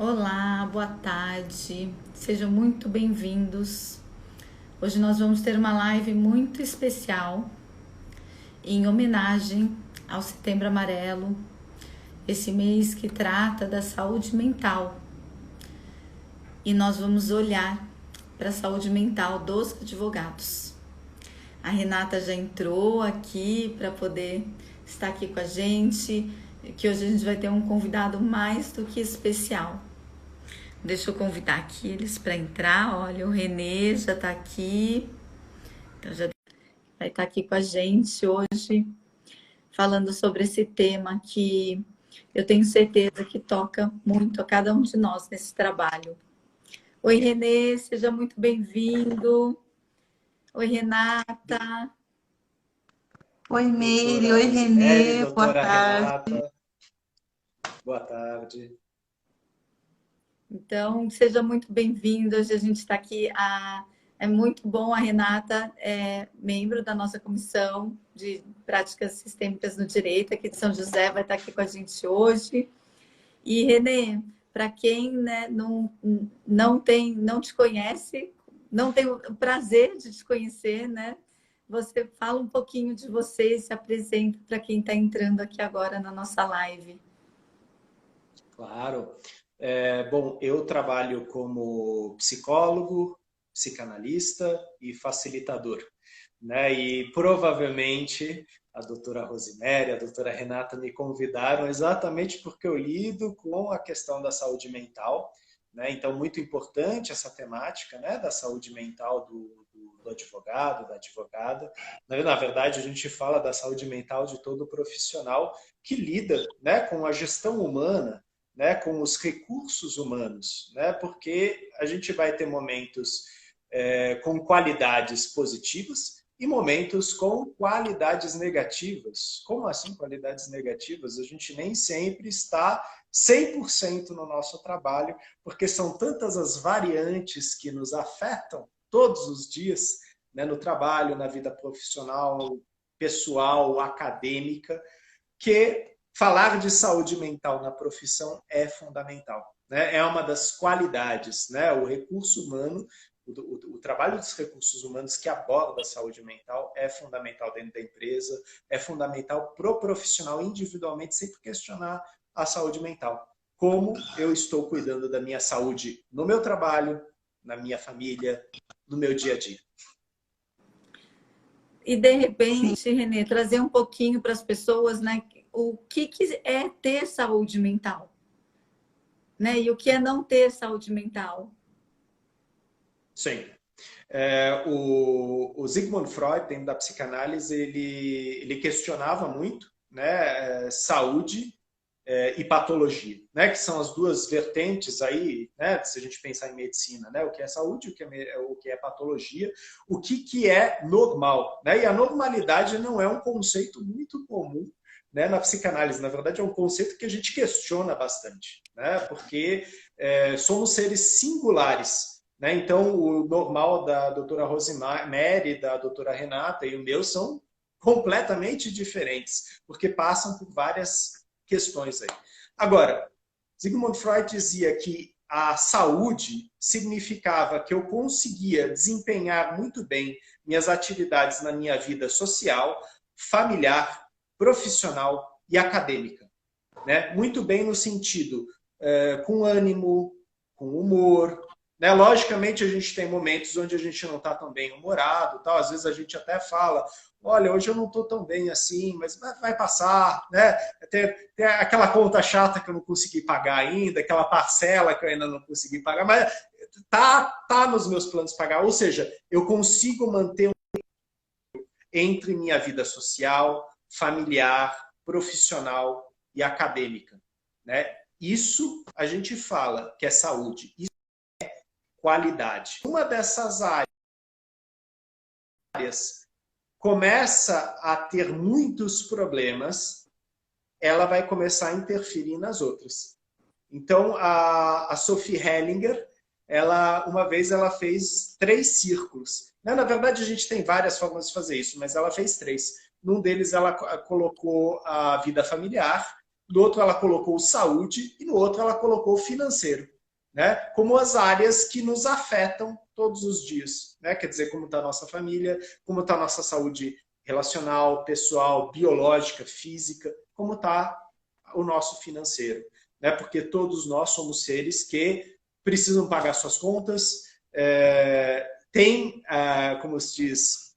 Olá, boa tarde, sejam muito bem-vindos. Hoje nós vamos ter uma live muito especial em homenagem ao Setembro Amarelo, esse mês que trata da saúde mental. E nós vamos olhar para a saúde mental dos advogados. A Renata já entrou aqui para poder estar aqui com a gente, que hoje a gente vai ter um convidado mais do que especial. Deixa eu convidar aqui eles para entrar. Olha, o Renê já está aqui. Então já vai estar aqui com a gente hoje, falando sobre esse tema que eu tenho certeza que toca muito a cada um de nós nesse trabalho. Oi, Renê, seja muito bem-vindo. Oi, Renata. Oi, Meire. Doutora Oi, Rosemary, Renê. Boa doutora tarde. Renata, boa tarde. Então, seja muito bem-vindo. Hoje a gente está aqui. É muito bom, a Renata é membro da nossa comissão de práticas sistêmicas no direito aqui de São José, vai estar aqui com a gente hoje. E, Renê, para quem, né, não te conhece, não tem o prazer de te conhecer, né? Você fala um pouquinho de você e se apresenta para quem está entrando aqui agora na nossa live. Claro. Bom, eu trabalho como psicólogo, psicanalista e facilitador, né? E provavelmente a doutora Rosemary, a doutora Renata me convidaram exatamente porque eu lido com a questão da saúde mental, né? Então, muito importante essa temática, né, da saúde mental do advogado, da advogada. Na verdade, a gente fala da saúde mental de todo profissional que lida, né, com a gestão humana, né, com os recursos humanos, né, porque a gente vai ter momentos com qualidades positivas e momentos com qualidades negativas. Como assim qualidades negativas? A gente nem sempre está 100% no nosso trabalho, porque são tantas as variantes que nos afetam todos os dias, né, no trabalho, na vida profissional, pessoal, acadêmica, que falar de saúde mental na profissão é fundamental, né? É uma das qualidades, né? O recurso humano, o trabalho dos recursos humanos que aborda a saúde mental é fundamental dentro da empresa, é fundamental para o profissional individualmente sempre questionar a saúde mental. Como eu estou cuidando da minha saúde no meu trabalho, na minha família, no meu dia a dia. E, de repente, Renê, trazer um pouquinho para as pessoas, né, o que é ter saúde mental, né? E o que é não ter saúde mental. Sim. O Sigmund Freud, dentro da psicanálise, ele questionava muito, né, saúde e patologia, né, que são as duas vertentes aí, né, se a gente pensar em medicina, né, o que é saúde, o que é patologia, o que é normal, né, e a normalidade não é um conceito muito comum, né, na psicanálise. Na verdade, é um conceito que a gente questiona bastante, né, porque somos seres singulares, né, então o normal da doutora Rosemary, da doutora Renata e o meu são completamente diferentes, porque passam por várias questões aí. Agora, Sigmund Freud dizia que a saúde significava que eu conseguia desempenhar muito bem minhas atividades na minha vida social, familiar, profissional e acadêmica, né? Muito bem no sentido com ânimo, com humor, né? Logicamente, a gente tem momentos onde a gente não está tão bem humorado, tal. Às vezes a gente até fala, olha, hoje eu não estou tão bem assim, mas vai passar, né? Tem aquela conta chata que eu não consegui pagar ainda, aquela parcela que eu ainda não consegui pagar, mas tá nos meus planos pagar. Ou seja, eu consigo manter entre minha vida social, familiar, profissional e acadêmica, né? Isso a gente fala que é saúde, isso é qualidade. Uma dessas áreas começa a ter muitos problemas, ela vai começar a interferir nas outras. Então, a Sophie Hellinger, uma vez ela fez 3 círculos. Na verdade, a gente tem várias formas de fazer isso, mas ela fez 3. Num deles, ela colocou a vida familiar, no outro, ela colocou saúde, e no outro, ela colocou financeiro. né? Como as áreas que nos afetam todos os dias, né? Quer dizer, como está a nossa família, como está a nossa saúde relacional, pessoal, biológica, física, como está o nosso financeiro, né? Porque todos nós somos seres que precisam pagar suas contas, têm, como se diz,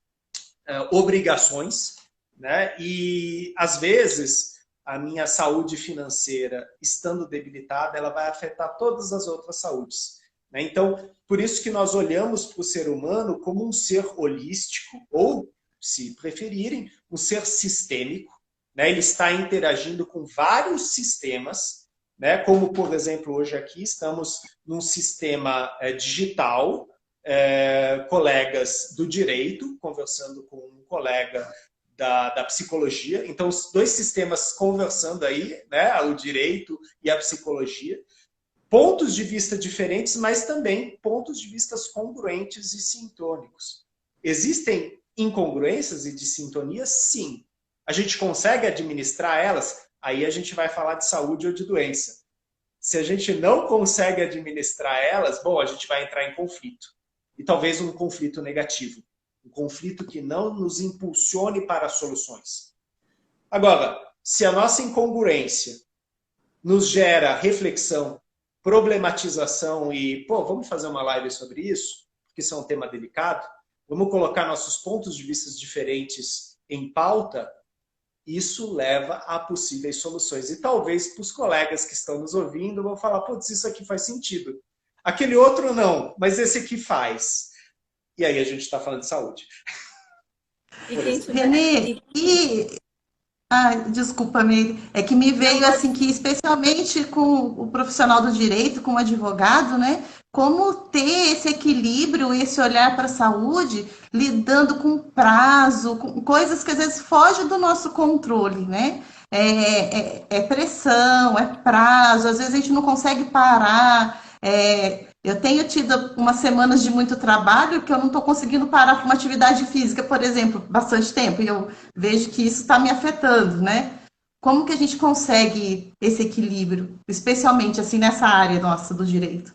obrigações, né? E às vezes a minha saúde financeira, estando debilitada, ela vai afetar todas as outras saúdes, né? Então, por isso que nós olhamos para o ser humano como um ser holístico, ou, se preferirem, um ser sistêmico, né? Ele está interagindo com vários sistemas, né? Como, por exemplo, hoje aqui estamos num sistema digital, colegas do direito, conversando com um colega da psicologia. Então, os dois sistemas conversando aí, né? O direito e a psicologia. Pontos de vista diferentes, mas também pontos de vista congruentes e sintônicos. Existem incongruências e dissintonias? Sim. A gente consegue administrar elas? Aí a gente vai falar de saúde ou de doença. Se a gente não consegue administrar elas, bom, a gente vai entrar em conflito. E talvez um conflito negativo. Um conflito que não nos impulsione para soluções. Agora, se a nossa incongruência nos gera reflexão, problematização e, pô, vamos fazer uma live sobre isso, porque isso é um tema delicado, vamos colocar nossos pontos de vista diferentes em pauta, isso leva a possíveis soluções. E talvez para os colegas que estão nos ouvindo vão falar, putz, isso aqui faz sentido. Aquele outro não, mas esse aqui faz. E aí a gente está falando de saúde. Renê, desculpa, é que me veio assim que, especialmente com o profissional do direito, com o advogado, né? Como ter esse equilíbrio, esse olhar para a saúde, lidando com prazo, com coisas que às vezes fogem do nosso controle, né? É pressão, é prazo, às vezes a gente não consegue parar. Eu tenho tido umas semanas de muito trabalho que eu não estou conseguindo parar para uma atividade física, por exemplo, bastante tempo, e eu vejo que isso está me afetando, né? Como que a gente consegue esse equilíbrio, especialmente assim nessa área nossa do direito?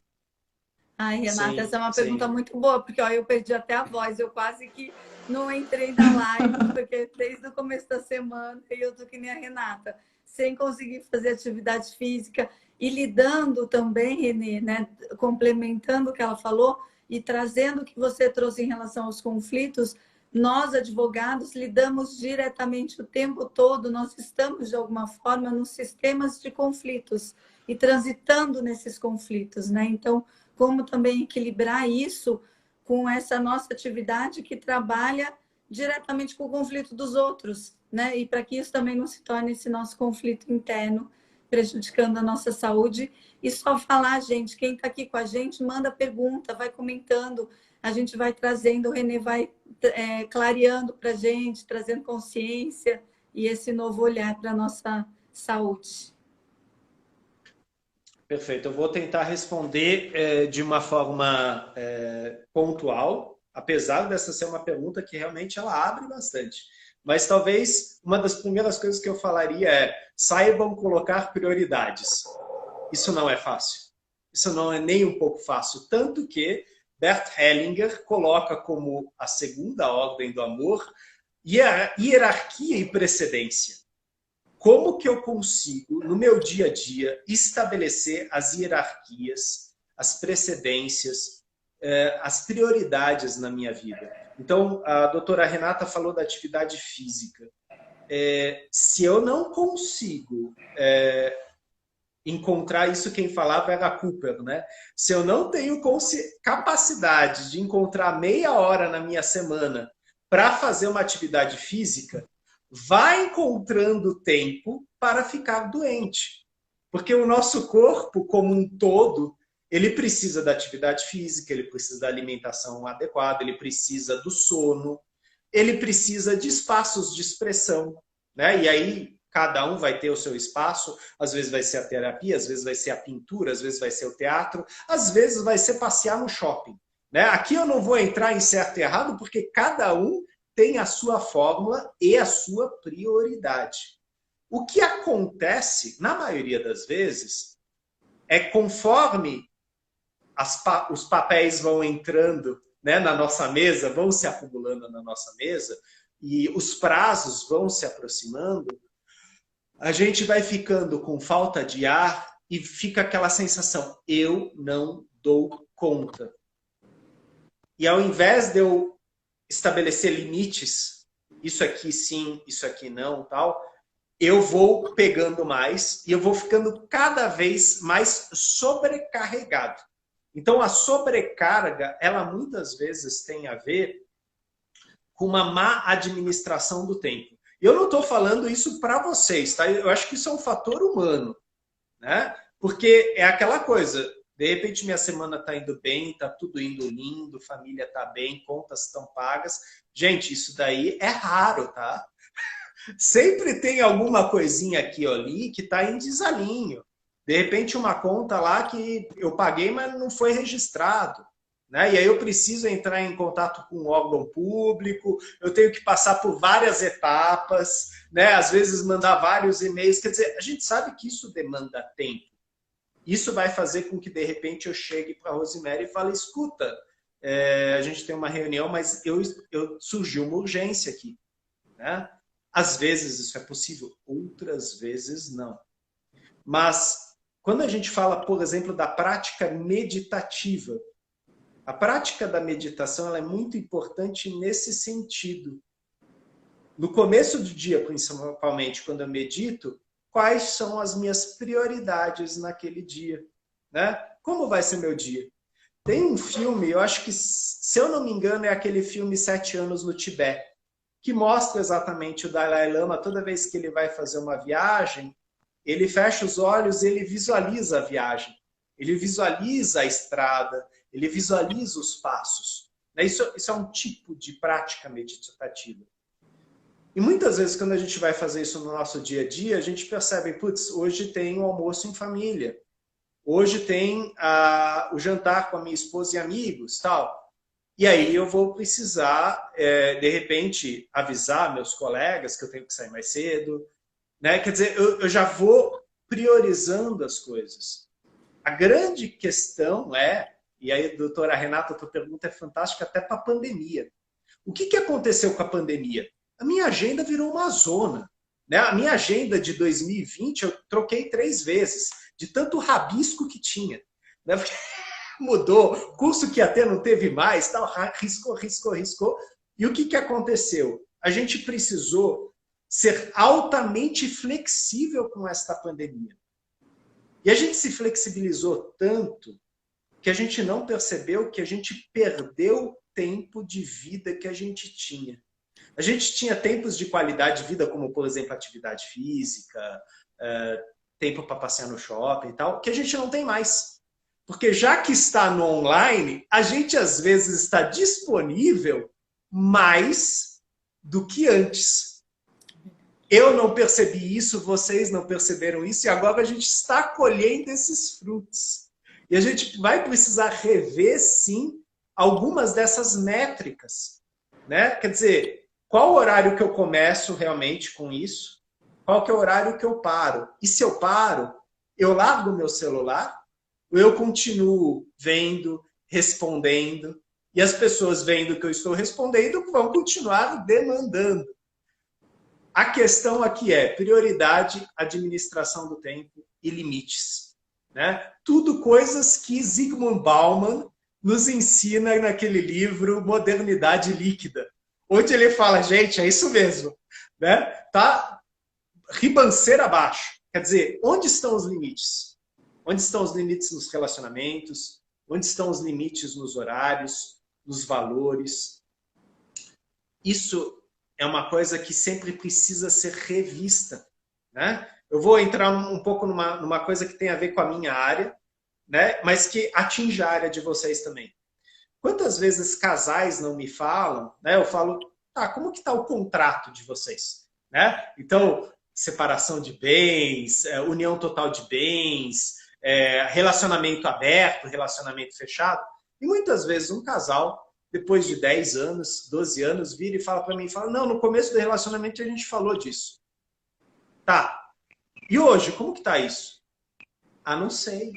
Ai, Renata, essa é uma pergunta muito boa, porque ó, eu perdi até a voz, eu quase que não entrei na live, porque desde o começo da semana eu tô que nem a Renata, sem conseguir fazer atividade física e lidando também, Renê, né, complementando o que ela falou e trazendo o que você trouxe em relação aos conflitos. Nós, advogados, lidamos diretamente o tempo todo, nós estamos, de alguma forma, nos sistemas de conflitos e transitando nesses conflitos, né? Então, como também equilibrar isso com essa nossa atividade que trabalha diretamente com o conflito dos outros, né? E para que isso também não se torne esse nosso conflito interno, prejudicando a nossa saúde. E só falar, gente, quem está aqui com a gente, manda pergunta, vai comentando, a gente vai trazendo, o Renê vai clareando para a gente, trazendo consciência e esse novo olhar para a nossa saúde. Perfeito. Eu vou tentar responder de uma forma pontual, apesar dessa ser uma pergunta que realmente ela abre bastante. Mas talvez uma das primeiras coisas que eu falaria é: saibam colocar prioridades. Isso não é fácil. Isso não é nem um pouco fácil. Tanto que Bert Hellinger coloca como a segunda ordem do amor hierarquia e precedência. Como que eu consigo, no meu dia a dia, estabelecer as hierarquias, as precedências, as prioridades na minha vida? Então, a doutora Renata falou da atividade física. Se eu não consigo encontrar isso, quem falava era Cooper, né? Se eu não tenho capacidade de encontrar meia hora na minha semana para fazer uma atividade física, vai encontrando tempo para ficar doente. Porque o nosso corpo, como um todo, ele precisa da atividade física, ele precisa da alimentação adequada, ele precisa do sono, ele precisa de espaços de expressão, né? E aí cada um vai ter o seu espaço, às vezes vai ser a terapia, às vezes vai ser a pintura, às vezes vai ser o teatro, às vezes vai ser passear no shopping, né? Aqui eu não vou entrar em certo e errado, porque cada um tem a sua fórmula e a sua prioridade. O que acontece, na maioria das vezes, é conforme os papéis vão entrando, né, na nossa mesa, vão se acumulando na nossa mesa, e os prazos vão se aproximando, a gente vai ficando com falta de ar e fica aquela sensação, eu não dou conta. E ao invés de eu estabelecer limites, isso aqui sim, isso aqui não, tal, eu vou pegando mais e eu vou ficando cada vez mais sobrecarregado. Então, a sobrecarga, ela muitas vezes tem a ver com uma má administração do tempo. E eu não estou falando isso para vocês, tá? Eu acho que isso é um fator humano, né? Porque é aquela coisa, de repente minha semana está indo bem, está tudo indo lindo, família está bem, contas estão pagas. Gente, isso daí é raro, tá? Sempre tem alguma coisinha aqui ou ali que está em desalinho. De repente, uma conta lá que eu paguei, mas não foi registrado. Né? E aí eu preciso entrar em contato com um órgão público, eu tenho que passar por várias etapas, né? Às vezes mandar vários e-mails. Quer dizer, a gente sabe que isso demanda tempo. Isso vai fazer com que, de repente, eu chegue para a Rosemary e fale, escuta, a gente tem uma reunião, mas surgiu uma urgência aqui. Né? Às vezes isso é possível, outras vezes não. Mas quando a gente fala, por exemplo, da prática meditativa, a prática da meditação ela é muito importante nesse sentido. No começo do dia, principalmente, quando eu medito, quais são as minhas prioridades naquele dia? Né? Como vai ser meu dia? Tem um filme, eu acho que, se eu não me engano, é aquele filme 7 anos no Tibete, que mostra exatamente o Dalai Lama, toda vez que ele vai fazer uma viagem, ele fecha os olhos e ele visualiza a viagem. Ele visualiza a estrada, ele visualiza os passos. Isso é um tipo de prática meditativa. E muitas vezes, quando a gente vai fazer isso no nosso dia a dia, a gente percebe, putz, hoje tem um almoço em família. Hoje tem o jantar com a minha esposa e amigos, tal. E aí eu vou precisar, de repente, avisar meus colegas que eu tenho que sair mais cedo. Né? Quer dizer, eu já vou priorizando as coisas. A grande questão e aí, doutora Renata, a tua pergunta é fantástica até para a pandemia. O que aconteceu com a pandemia? A minha agenda virou uma zona. Né? A minha agenda de 2020 eu troquei 3 vezes, de tanto rabisco que tinha. Né? Mudou, curso que até não teve mais, tal, riscou. E o que aconteceu? A gente precisou ser altamente flexível com esta pandemia. E a gente se flexibilizou tanto que a gente não percebeu que a gente perdeu o tempo de vida que a gente tinha. A gente tinha tempos de qualidade de vida, como, por exemplo, atividade física, tempo para passear no shopping e tal, que a gente não tem mais. Porque já que está no online, a gente às vezes está disponível mais do que antes. Eu não percebi isso, vocês não perceberam isso, e agora a gente está colhendo esses frutos. E a gente vai precisar rever, sim, algumas dessas métricas. Né? Quer dizer, qual o horário que eu começo realmente com isso? Qual que é o horário que eu paro? E se eu paro, eu largo o meu celular? Ou eu continuo vendo, respondendo? E as pessoas vendo que eu estou respondendo vão continuar demandando. A questão aqui é prioridade, administração do tempo e limites. Né? Tudo coisas que Zygmunt Bauman nos ensina naquele livro Modernidade Líquida, onde ele fala, gente, é isso mesmo. Né? Tá ribanceira abaixo. Quer dizer, onde estão os limites? Onde estão os limites nos relacionamentos? Onde estão os limites nos horários, nos valores? Isso é uma coisa que sempre precisa ser revista. Né? Eu vou entrar um pouco numa coisa que tem a ver com a minha área, né? Mas que atinge a área de vocês também. Quantas vezes casais não me falam, né? Eu falo, tá, como que está o contrato de vocês? Né? Então, separação de bens, união total de bens, relacionamento aberto, relacionamento fechado. E muitas vezes um casal, depois de 10 anos, 12 anos, vira e fala para mim, não, no começo do relacionamento a gente falou disso. Tá. E hoje, como que tá isso? Ah, não sei.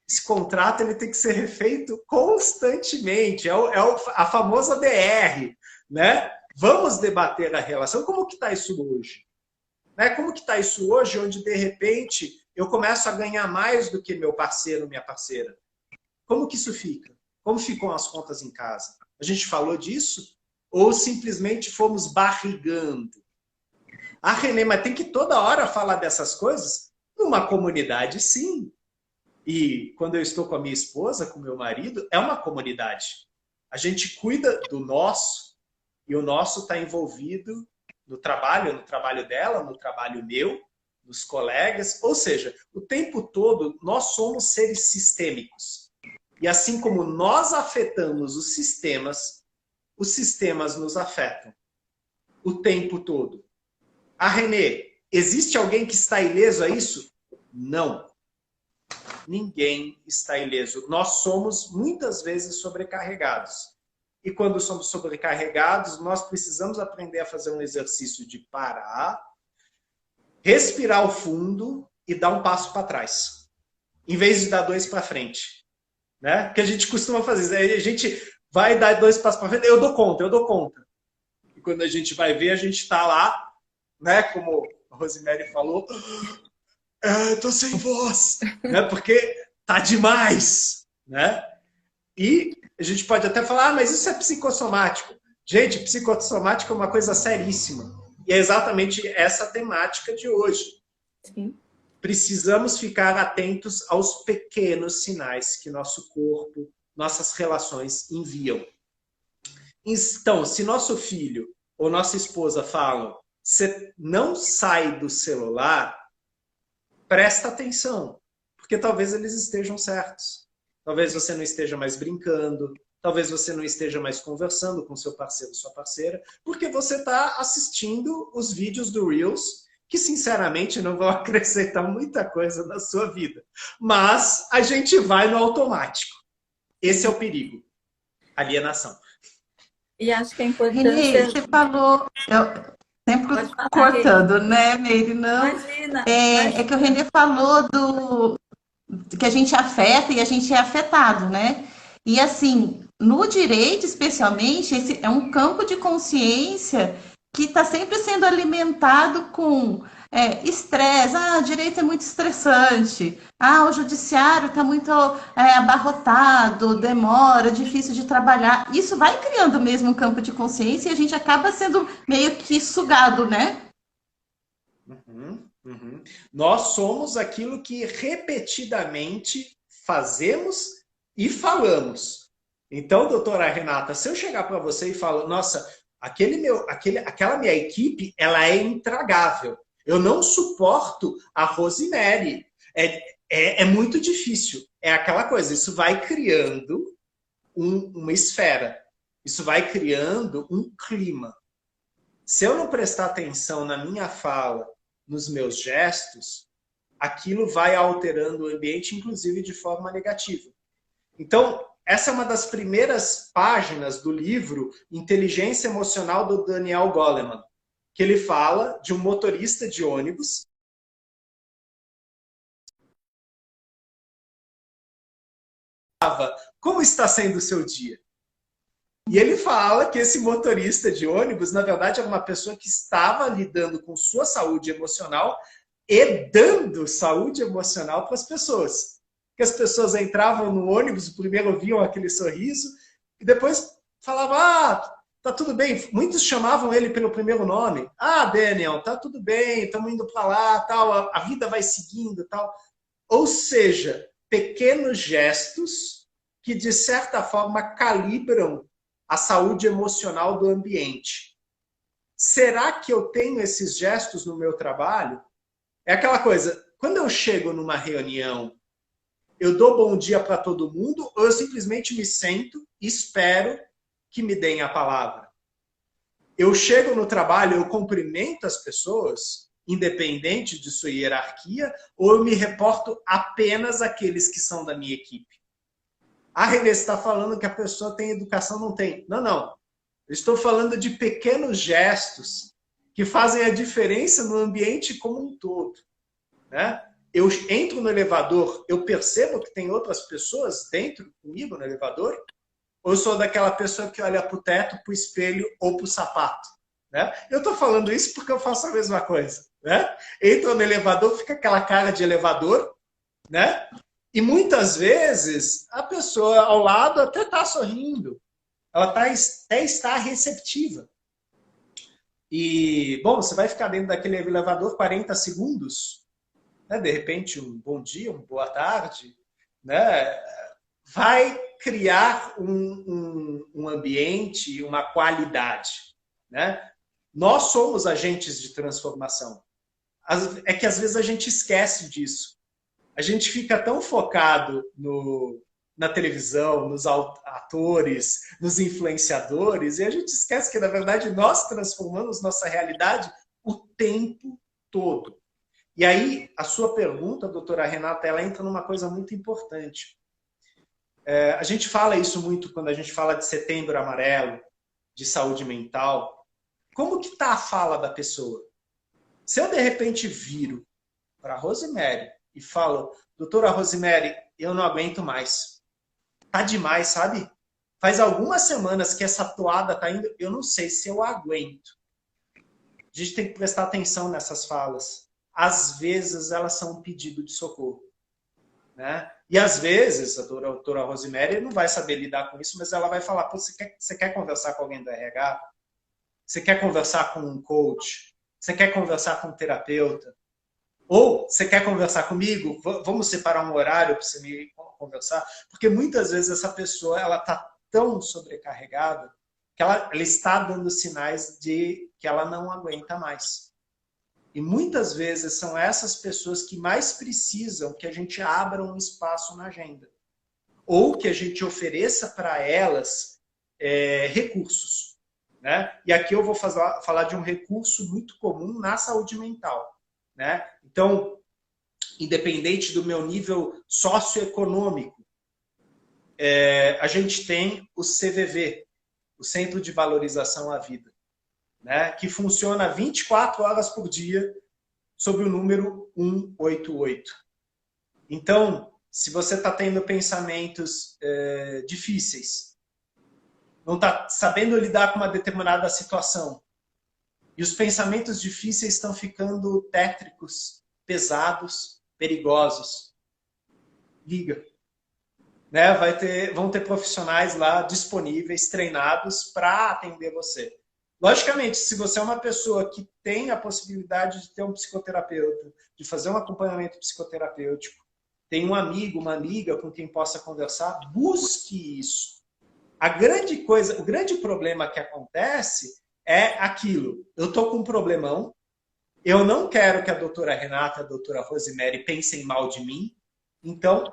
Esse contrato ele tem que ser refeito constantemente. A famosa DR, né? Vamos debater a relação. Como que está isso hoje? Né? Como que está isso hoje, onde, de repente, eu começo a ganhar mais do que meu parceiro, minha parceira? Como que isso fica? Como ficam as contas em casa? A gente falou disso? Ou simplesmente fomos barrigando? Ah, Renê, mas tem que toda hora falar dessas coisas? Numa comunidade, sim. E quando eu estou com a minha esposa, com o meu marido, é uma comunidade. A gente cuida do nosso, e o nosso está envolvido no trabalho dela, no trabalho meu, nos colegas. Ou seja, o tempo todo nós somos seres sistêmicos. E assim como nós afetamos os sistemas nos afetam o tempo todo. Ah, Renê, existe alguém que está ileso a isso? Não. Ninguém está ileso. Nós somos muitas vezes sobrecarregados. E quando somos sobrecarregados, nós precisamos aprender a fazer um exercício de parar, respirar ao fundo e dar um passo para trás, em vez de dar 2 para frente. Né? Porque a gente costuma fazer. A gente vai dar 2 passos para frente, eu dou conta. E quando a gente vai ver, a gente está lá, né? Como a Rosemary falou, tô sem voz, né? Porque tá demais, né? E a gente pode até falar, mas isso é psicossomático. Gente, psicossomático é uma coisa seríssima. E é exatamente essa temática de hoje. Sim. Precisamos ficar atentos aos pequenos sinais que nosso corpo, nossas relações enviam. Então, se nosso filho ou nossa esposa falam, você não sai do celular, presta atenção, porque talvez eles estejam certos. Talvez você não esteja mais brincando, talvez você não esteja mais conversando com seu parceiro ou sua parceira, porque você está assistindo os vídeos do Reels, que sinceramente não vão acrescentar muita coisa na sua vida. Mas a gente vai no automático. Esse é o perigo. Alienação. E acho que é importante... Renê, você falou... Sempre cortando, né, Meire? Não. Imagina. É que o Renê falou que a gente afeta e a gente é afetado, né? E assim, no direito, especialmente, esse é um campo de consciência que está sempre sendo alimentado com estresse. Ah, o direito é muito estressante. Ah, o judiciário está muito abarrotado, demora, difícil de trabalhar. Isso vai criando mesmo um campo de consciência e a gente acaba sendo meio que sugado, né? Uhum. Nós somos aquilo que repetidamente fazemos e falamos. Então, doutora Renata, se eu chegar para você e falar, nossa, aquela minha equipe, ela é intragável. Eu não suporto a Rosemary. É muito difícil. É aquela coisa, isso vai criando uma esfera. Isso vai criando um clima. Se eu não prestar atenção na minha fala, nos meus gestos, aquilo vai alterando o ambiente, inclusive de forma negativa. Então, essa é uma das primeiras páginas do livro Inteligência Emocional, do Daniel Goleman, que ele fala de um motorista de ônibus como está sendo o seu dia? E ele fala que esse motorista de ônibus, na verdade, era uma pessoa que estava lidando com sua saúde emocional e dando saúde emocional para as pessoas. Que as pessoas entravam no ônibus, primeiro viam aquele sorriso, e depois falavam, tá tudo bem. Muitos chamavam ele pelo primeiro nome. Ah, Daniel, tá tudo bem, estamos indo para lá, tal, a vida vai seguindo, tal. Ou seja, pequenos gestos que, de certa forma, calibram a saúde emocional do ambiente. Será que eu tenho esses gestos no meu trabalho? É aquela coisa, quando eu chego numa reunião, eu dou bom dia para todo mundo ou eu simplesmente me sento e espero que me deem a palavra? Eu chego no trabalho, eu cumprimento as pessoas, independente de sua hierarquia, ou eu me reporto apenas àqueles que são da minha equipe? Ah, Renê, você está falando que a pessoa tem educação? Não tem. Não. Eu estou falando de pequenos gestos que fazem a diferença no ambiente como um todo. Né? eu entro no elevador, eu percebo que tem outras pessoas dentro comigo no elevador? Ou eu sou daquela pessoa que olha para o teto, para o espelho ou para o sapato? Né? Eu estou falando isso porque eu faço a mesma coisa. Né? Entra no elevador, fica aquela cara de elevador, né? E muitas vezes a pessoa ao lado até está sorrindo, ela até está receptiva. E, bom, você vai ficar dentro daquele elevador 40 segundos, né? De repente um bom dia, uma boa tarde, né? Vai criar um ambiente, uma qualidade. Né? Nós somos agentes de transformação. É que às vezes a gente esquece disso. A gente fica tão focado na televisão, nos atores, nos influenciadores, e a gente esquece que, na verdade, nós transformamos nossa realidade o tempo todo. E aí, a sua pergunta, doutora Renata, ela entra numa coisa muito importante. A gente fala isso muito quando a gente fala de Setembro Amarelo, de saúde mental. Como que está a fala da pessoa? Se eu, de repente, viro para a Rosemary e falo, doutora Rosemary, eu não aguento mais. Tá demais, sabe? Faz algumas semanas que essa toada tá indo, eu não sei se eu aguento. A gente tem que prestar atenção nessas falas. Às vezes, elas são um pedido de socorro. Né? E às vezes, a doutora Rosemary não vai saber lidar com isso, mas ela vai falar, pô, você quer conversar com alguém do RH? Você quer conversar com um coach? Você quer conversar com um terapeuta? Ou você quer conversar comigo? Vamos separar um horário para você me conversar? Porque muitas vezes essa pessoa ela está tão sobrecarregada que ela está dando sinais de que ela não aguenta mais. E muitas vezes são essas pessoas que mais precisam que a gente abra um espaço na agenda. Ou que a gente ofereça para elas recursos. Né? E aqui eu vou falar de um recurso muito comum na saúde mental. Né? Então, independente do meu nível socioeconômico, a gente tem o CVV, o Centro de Valorização à Vida, né? Que funciona 24 horas por dia sob o número 188. Então, se você está tendo pensamentos difíceis, não está sabendo lidar com uma determinada situação, e os pensamentos difíceis estão ficando tétricos, pesados, perigosos, liga. Né? Vão ter profissionais lá disponíveis, treinados para atender você. Logicamente, se você é uma pessoa que tem a possibilidade de ter um psicoterapeuta, de fazer um acompanhamento psicoterapêutico, tem um amigo, uma amiga com quem possa conversar, busque isso. O grande problema que acontece é aquilo. Eu estou com um problemão, eu não quero que a doutora Renata, a doutora Rosemary pensem mal de mim, então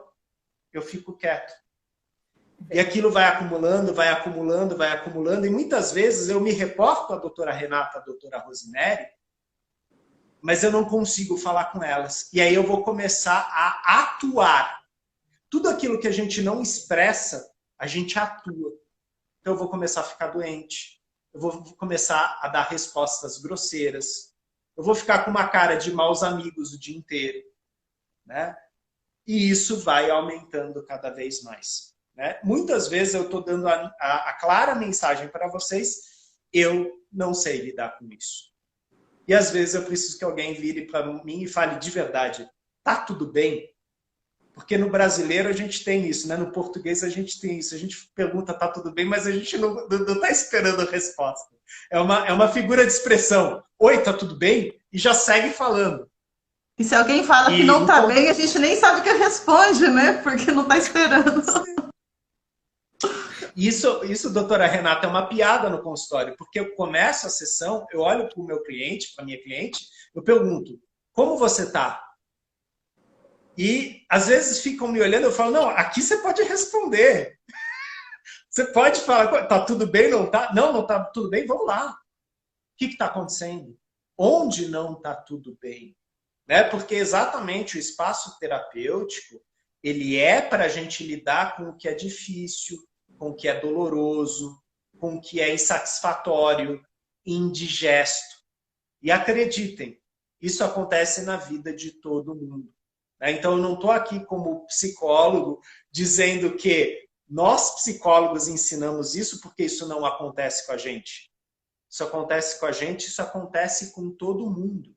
eu fico quieto. E aquilo vai acumulando, vai acumulando, vai acumulando, e muitas vezes eu me reporto à doutora Renata, à doutora Rosemary, mas eu não consigo falar com elas. E aí eu vou começar a atuar. Tudo aquilo que a gente não expressa, a gente atua. Então eu vou começar a ficar doente, eu vou começar a dar respostas grosseiras, eu vou ficar com uma cara de maus amigos o dia inteiro. Né? E isso vai aumentando cada vez mais. Né? Muitas vezes eu estou dando a clara mensagem para vocês, eu não sei lidar com isso. E às vezes eu preciso que alguém vire para mim e fale de verdade, tá tudo bem? Porque no brasileiro a gente tem isso, né? No português a gente tem isso. A gente pergunta, tá tudo bem, mas a gente não está esperando a resposta. É uma figura de expressão. Oi, tá tudo bem? E já segue falando. E se alguém fala que não tá bem, a gente nem sabe o que responde, né? Porque não tá esperando. Isso, doutora Renata, é uma piada no consultório, porque eu começo a sessão, eu olho para o meu cliente, para a minha cliente, eu pergunto, como você está? E às vezes ficam me olhando, eu falo, não, aqui você pode responder. Você pode falar, tá tudo bem, não tá? Não, não tá tudo bem, vamos lá. O que está acontecendo? Onde não está tudo bem? Né? Porque exatamente o espaço terapêutico, ele é para a gente lidar com o que é difícil, com o que é doloroso, com o que é insatisfatório, indigesto. E acreditem, isso acontece na vida de todo mundo. né? Então, eu não estou aqui como psicólogo dizendo que nós, psicólogos, ensinamos isso porque isso não acontece com a gente. Isso acontece com a gente, isso acontece com todo mundo.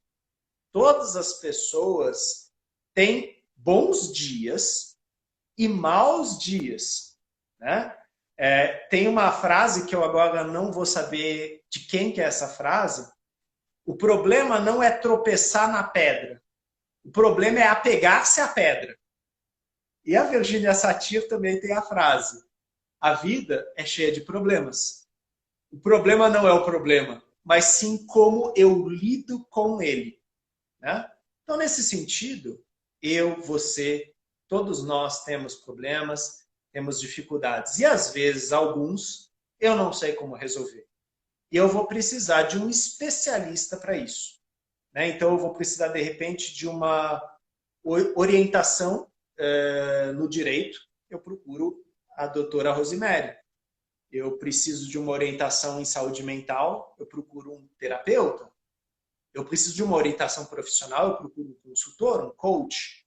Todas as pessoas têm bons dias e maus dias, né? Tem uma frase que eu agora não vou saber de quem que é essa frase. O problema não é tropeçar na pedra. O problema é apegar-se à pedra. E a Virginia Satir também tem a frase: a vida é cheia de problemas. O problema não é o problema, mas sim como eu lido com ele, né? Então, nesse sentido, eu, você, todos nós temos problemas, temos dificuldades. E, às vezes, alguns eu não sei como resolver. E eu vou precisar de um especialista para isso, né? Então, eu vou precisar, de repente, de uma orientação no direito. Eu procuro a doutora Rosemary. Eu preciso de uma orientação em saúde mental, eu procuro um terapeuta. Eu preciso de uma orientação profissional, eu procuro um consultor, um coach.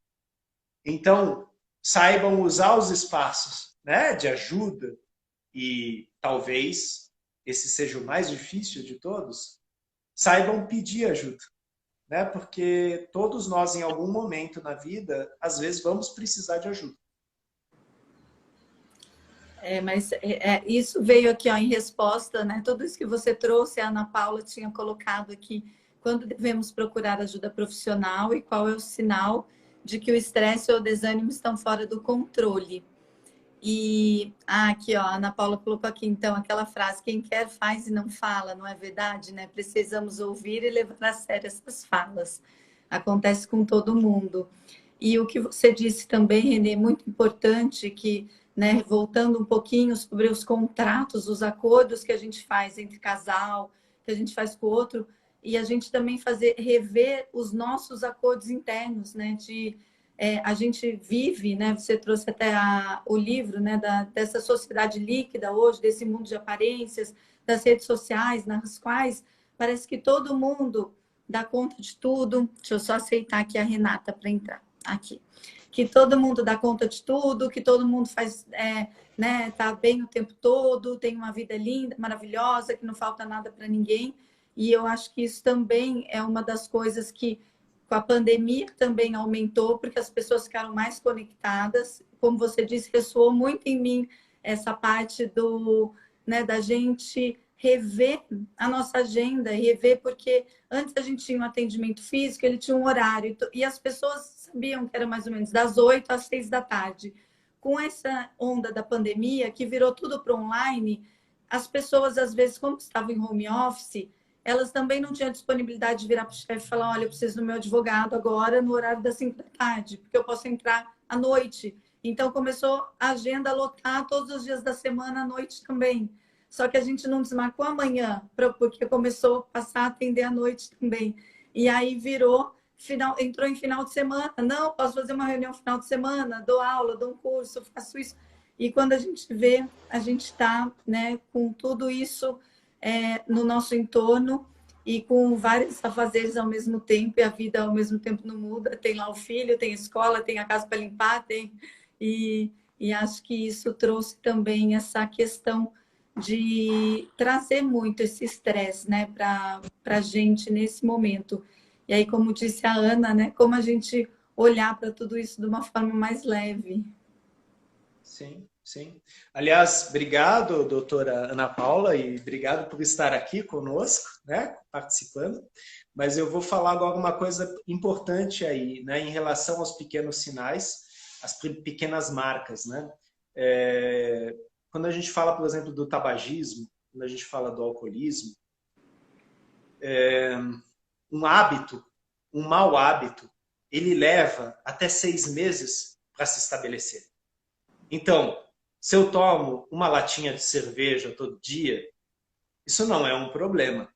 Então, saibam usar os espaços, né, de ajuda, e talvez esse seja o mais difícil de todos, saibam pedir ajuda, né? Porque todos nós, em algum momento na vida, às vezes vamos precisar de ajuda. Mas isso veio aqui, ó, em resposta, né? Tudo isso que você trouxe, a Ana Paula tinha colocado aqui, quando devemos procurar ajuda profissional e qual é o sinal de que o estresse ou o desânimo estão fora do controle. E aqui, ó, a Ana Paula colocou aqui, então, aquela frase: quem quer faz e não fala, não é verdade, né? Precisamos ouvir e levar a sério essas falas. Acontece com todo mundo. E o que você disse também, Renê, muito importante, que, né, voltando um pouquinho sobre os contratos, os acordos que a gente faz entre casal, que a gente faz com o outro, e a gente também rever os nossos acordos internos, né? A gente vive, né? Você trouxe até o livro, né? Dessa sociedade líquida hoje, desse mundo de aparências, das redes sociais, nas quais parece que todo mundo dá conta de tudo. Deixa eu só aceitar aqui a Renata para entrar aqui. Que todo mundo dá conta de tudo, que todo mundo faz, né? Tá bem o tempo todo, tem uma vida linda, maravilhosa, que não falta nada para ninguém. E eu acho que isso também é uma das coisas que com a pandemia também aumentou, porque as pessoas ficaram mais conectadas. Como você disse, ressoou muito em mim essa parte né, da gente rever a nossa agenda, e rever, porque antes a gente tinha um atendimento físico, ele tinha um horário, e as pessoas sabiam que era mais ou menos das 8 às 6 da tarde. Com essa onda da pandemia, que virou tudo para online, as pessoas, às vezes, como estavam em home office, elas também não tinham disponibilidade de virar para o chefe e falar: olha, eu preciso do meu advogado agora no horário das 5 da tarde, porque eu posso entrar à noite. Então, começou a agenda a lotar todos os dias da semana à noite também. Só que a gente não desmarcou amanhã, porque começou a passar a atender à noite também. E aí entrou em final de semana. Não, posso fazer uma reunião no final de semana, dou aula, dou um curso, faço isso. E quando a gente vê, a gente está, né, com tudo isso no nosso entorno e com vários afazeres ao mesmo tempo, e a vida ao mesmo tempo não muda. Tem lá o filho, tem a escola, tem a casa para limpar, e acho que isso trouxe também essa questão de trazer muito esse estresse, né, para a gente nesse momento. E aí, como disse a Ana, né, como a gente olhar para tudo isso de uma forma mais leve. Sim. Sim. Aliás, obrigado, doutora Ana Paula, e obrigado por estar aqui conosco, né, participando. Mas eu vou falar agora uma coisa importante aí, né, em relação aos pequenos sinais, as pequenas marcas, né? Quando a gente fala, por exemplo, do tabagismo, quando a gente fala do alcoolismo, um hábito, um mau hábito, ele leva até 6 meses para se estabelecer. Então, se eu tomo uma latinha de cerveja todo dia, isso não é um problema.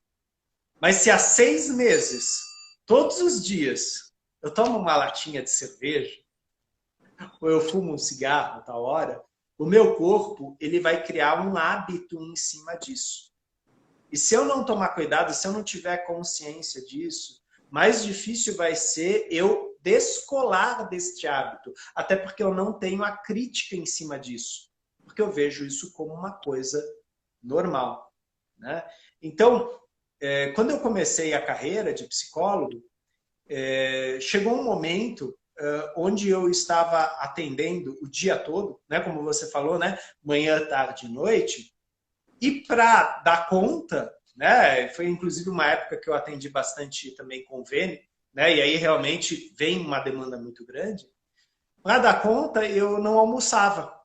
Mas se há 6 meses, todos os dias, eu tomo uma latinha de cerveja, ou eu fumo um cigarro a tal hora, o meu corpo ele vai criar um hábito em cima disso. E se eu não tomar cuidado, se eu não tiver consciência disso, mais difícil vai ser eu descolar deste hábito, até porque eu não tenho a crítica em cima disso, porque eu vejo isso como uma coisa normal, né? Então, quando eu comecei a carreira de psicólogo, chegou um momento onde eu estava atendendo o dia todo, né, como você falou, né, manhã, tarde e noite, e para dar conta, né, foi inclusive uma época que eu atendi bastante também convênio, né, e aí realmente vem uma demanda muito grande, para dar conta eu não almoçava.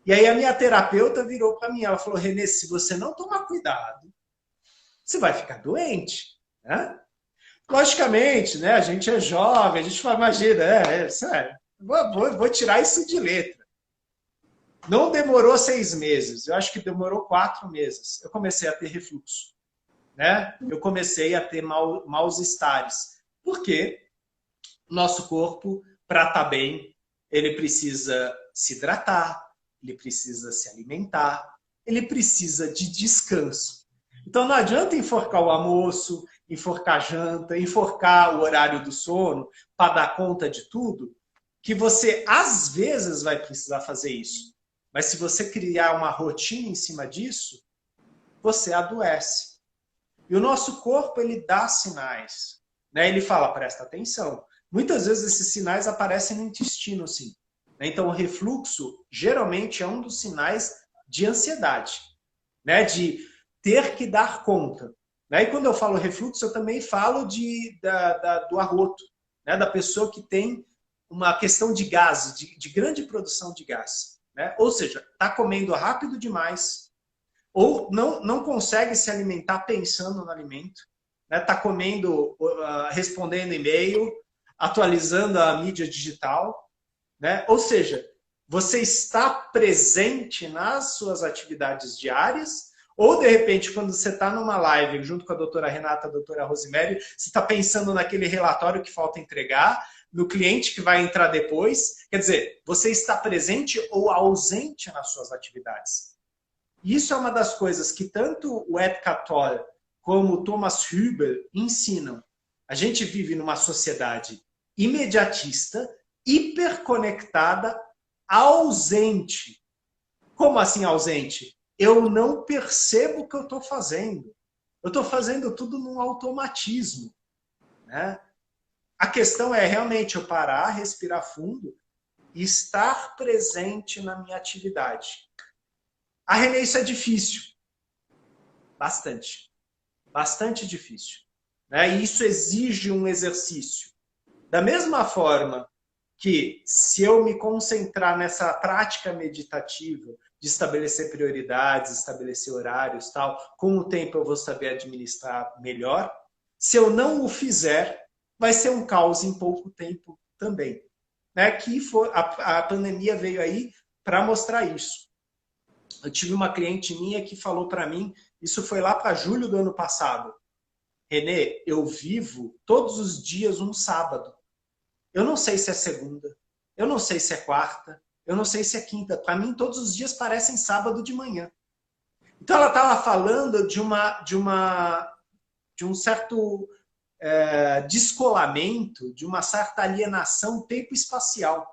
E aí a minha terapeuta virou para mim, ela falou, Renê, se você não tomar cuidado, você vai ficar doente, né? Logicamente, né? A gente é jovem, a gente fala, imagina, sério, vou tirar isso de letra. Não demorou 6 meses, eu acho que demorou 4 meses. Eu comecei a ter refluxo, né? Eu comecei a ter maus estares. Por quê? Nosso corpo, para estar bem, ele precisa se hidratar, ele precisa se alimentar, ele precisa de descanso. Então não adianta enforcar o almoço, enforcar a janta, enforcar o horário do sono para dar conta de tudo, que você às vezes vai precisar fazer isso. Mas se você criar uma rotina em cima disso, você adoece. E o nosso corpo, ele dá sinais, né? Ele fala, presta atenção. Muitas vezes esses sinais aparecem no intestino, sim. Então o refluxo geralmente é um dos sinais de ansiedade, né? De ter que dar conta. E quando eu falo refluxo, eu também falo do arroto, né? Da pessoa que tem uma questão de gás, de grande produção de gás, né? Ou seja, está comendo rápido demais, ou não consegue se alimentar pensando no alimento, né? Está comendo, respondendo e-mail, atualizando a mídia digital, né? Ou seja, você está presente nas suas atividades diárias, ou, de repente, quando você está numa live junto com a doutora Renata, a doutora Rosemary, você está pensando naquele relatório que falta entregar, no cliente que vai entrar depois. Quer dizer, você está presente ou ausente nas suas atividades. Isso é uma das coisas que tanto o Eckhart Tolle como o Thomas Hübl ensinam. A gente vive numa sociedade imediatista, hiperconectada, ausente. Como assim ausente? Eu não percebo o que eu estou fazendo. Eu estou fazendo tudo num automatismo, né? A questão é realmente eu parar, respirar fundo e estar presente na minha atividade. A Renê, isso é difícil. Bastante. Bastante difícil, né? E isso exige um exercício. Da mesma forma que se eu me concentrar nessa prática meditativa, de estabelecer prioridades, estabelecer horários, tal, com o tempo eu vou saber administrar melhor. Se eu não o fizer, vai ser um caos em pouco tempo também, né? Que a pandemia veio aí para mostrar isso. Eu tive uma cliente minha que falou para mim, isso foi lá para julho do ano passado. Renê, eu vivo todos os dias um sábado. Eu não sei se é segunda, eu não sei se é quarta, eu não sei se é quinta. Para mim, todos os dias parecem sábado de manhã. Então, ela estava falando de um certo descolamento, de uma certa alienação tempo-espacial.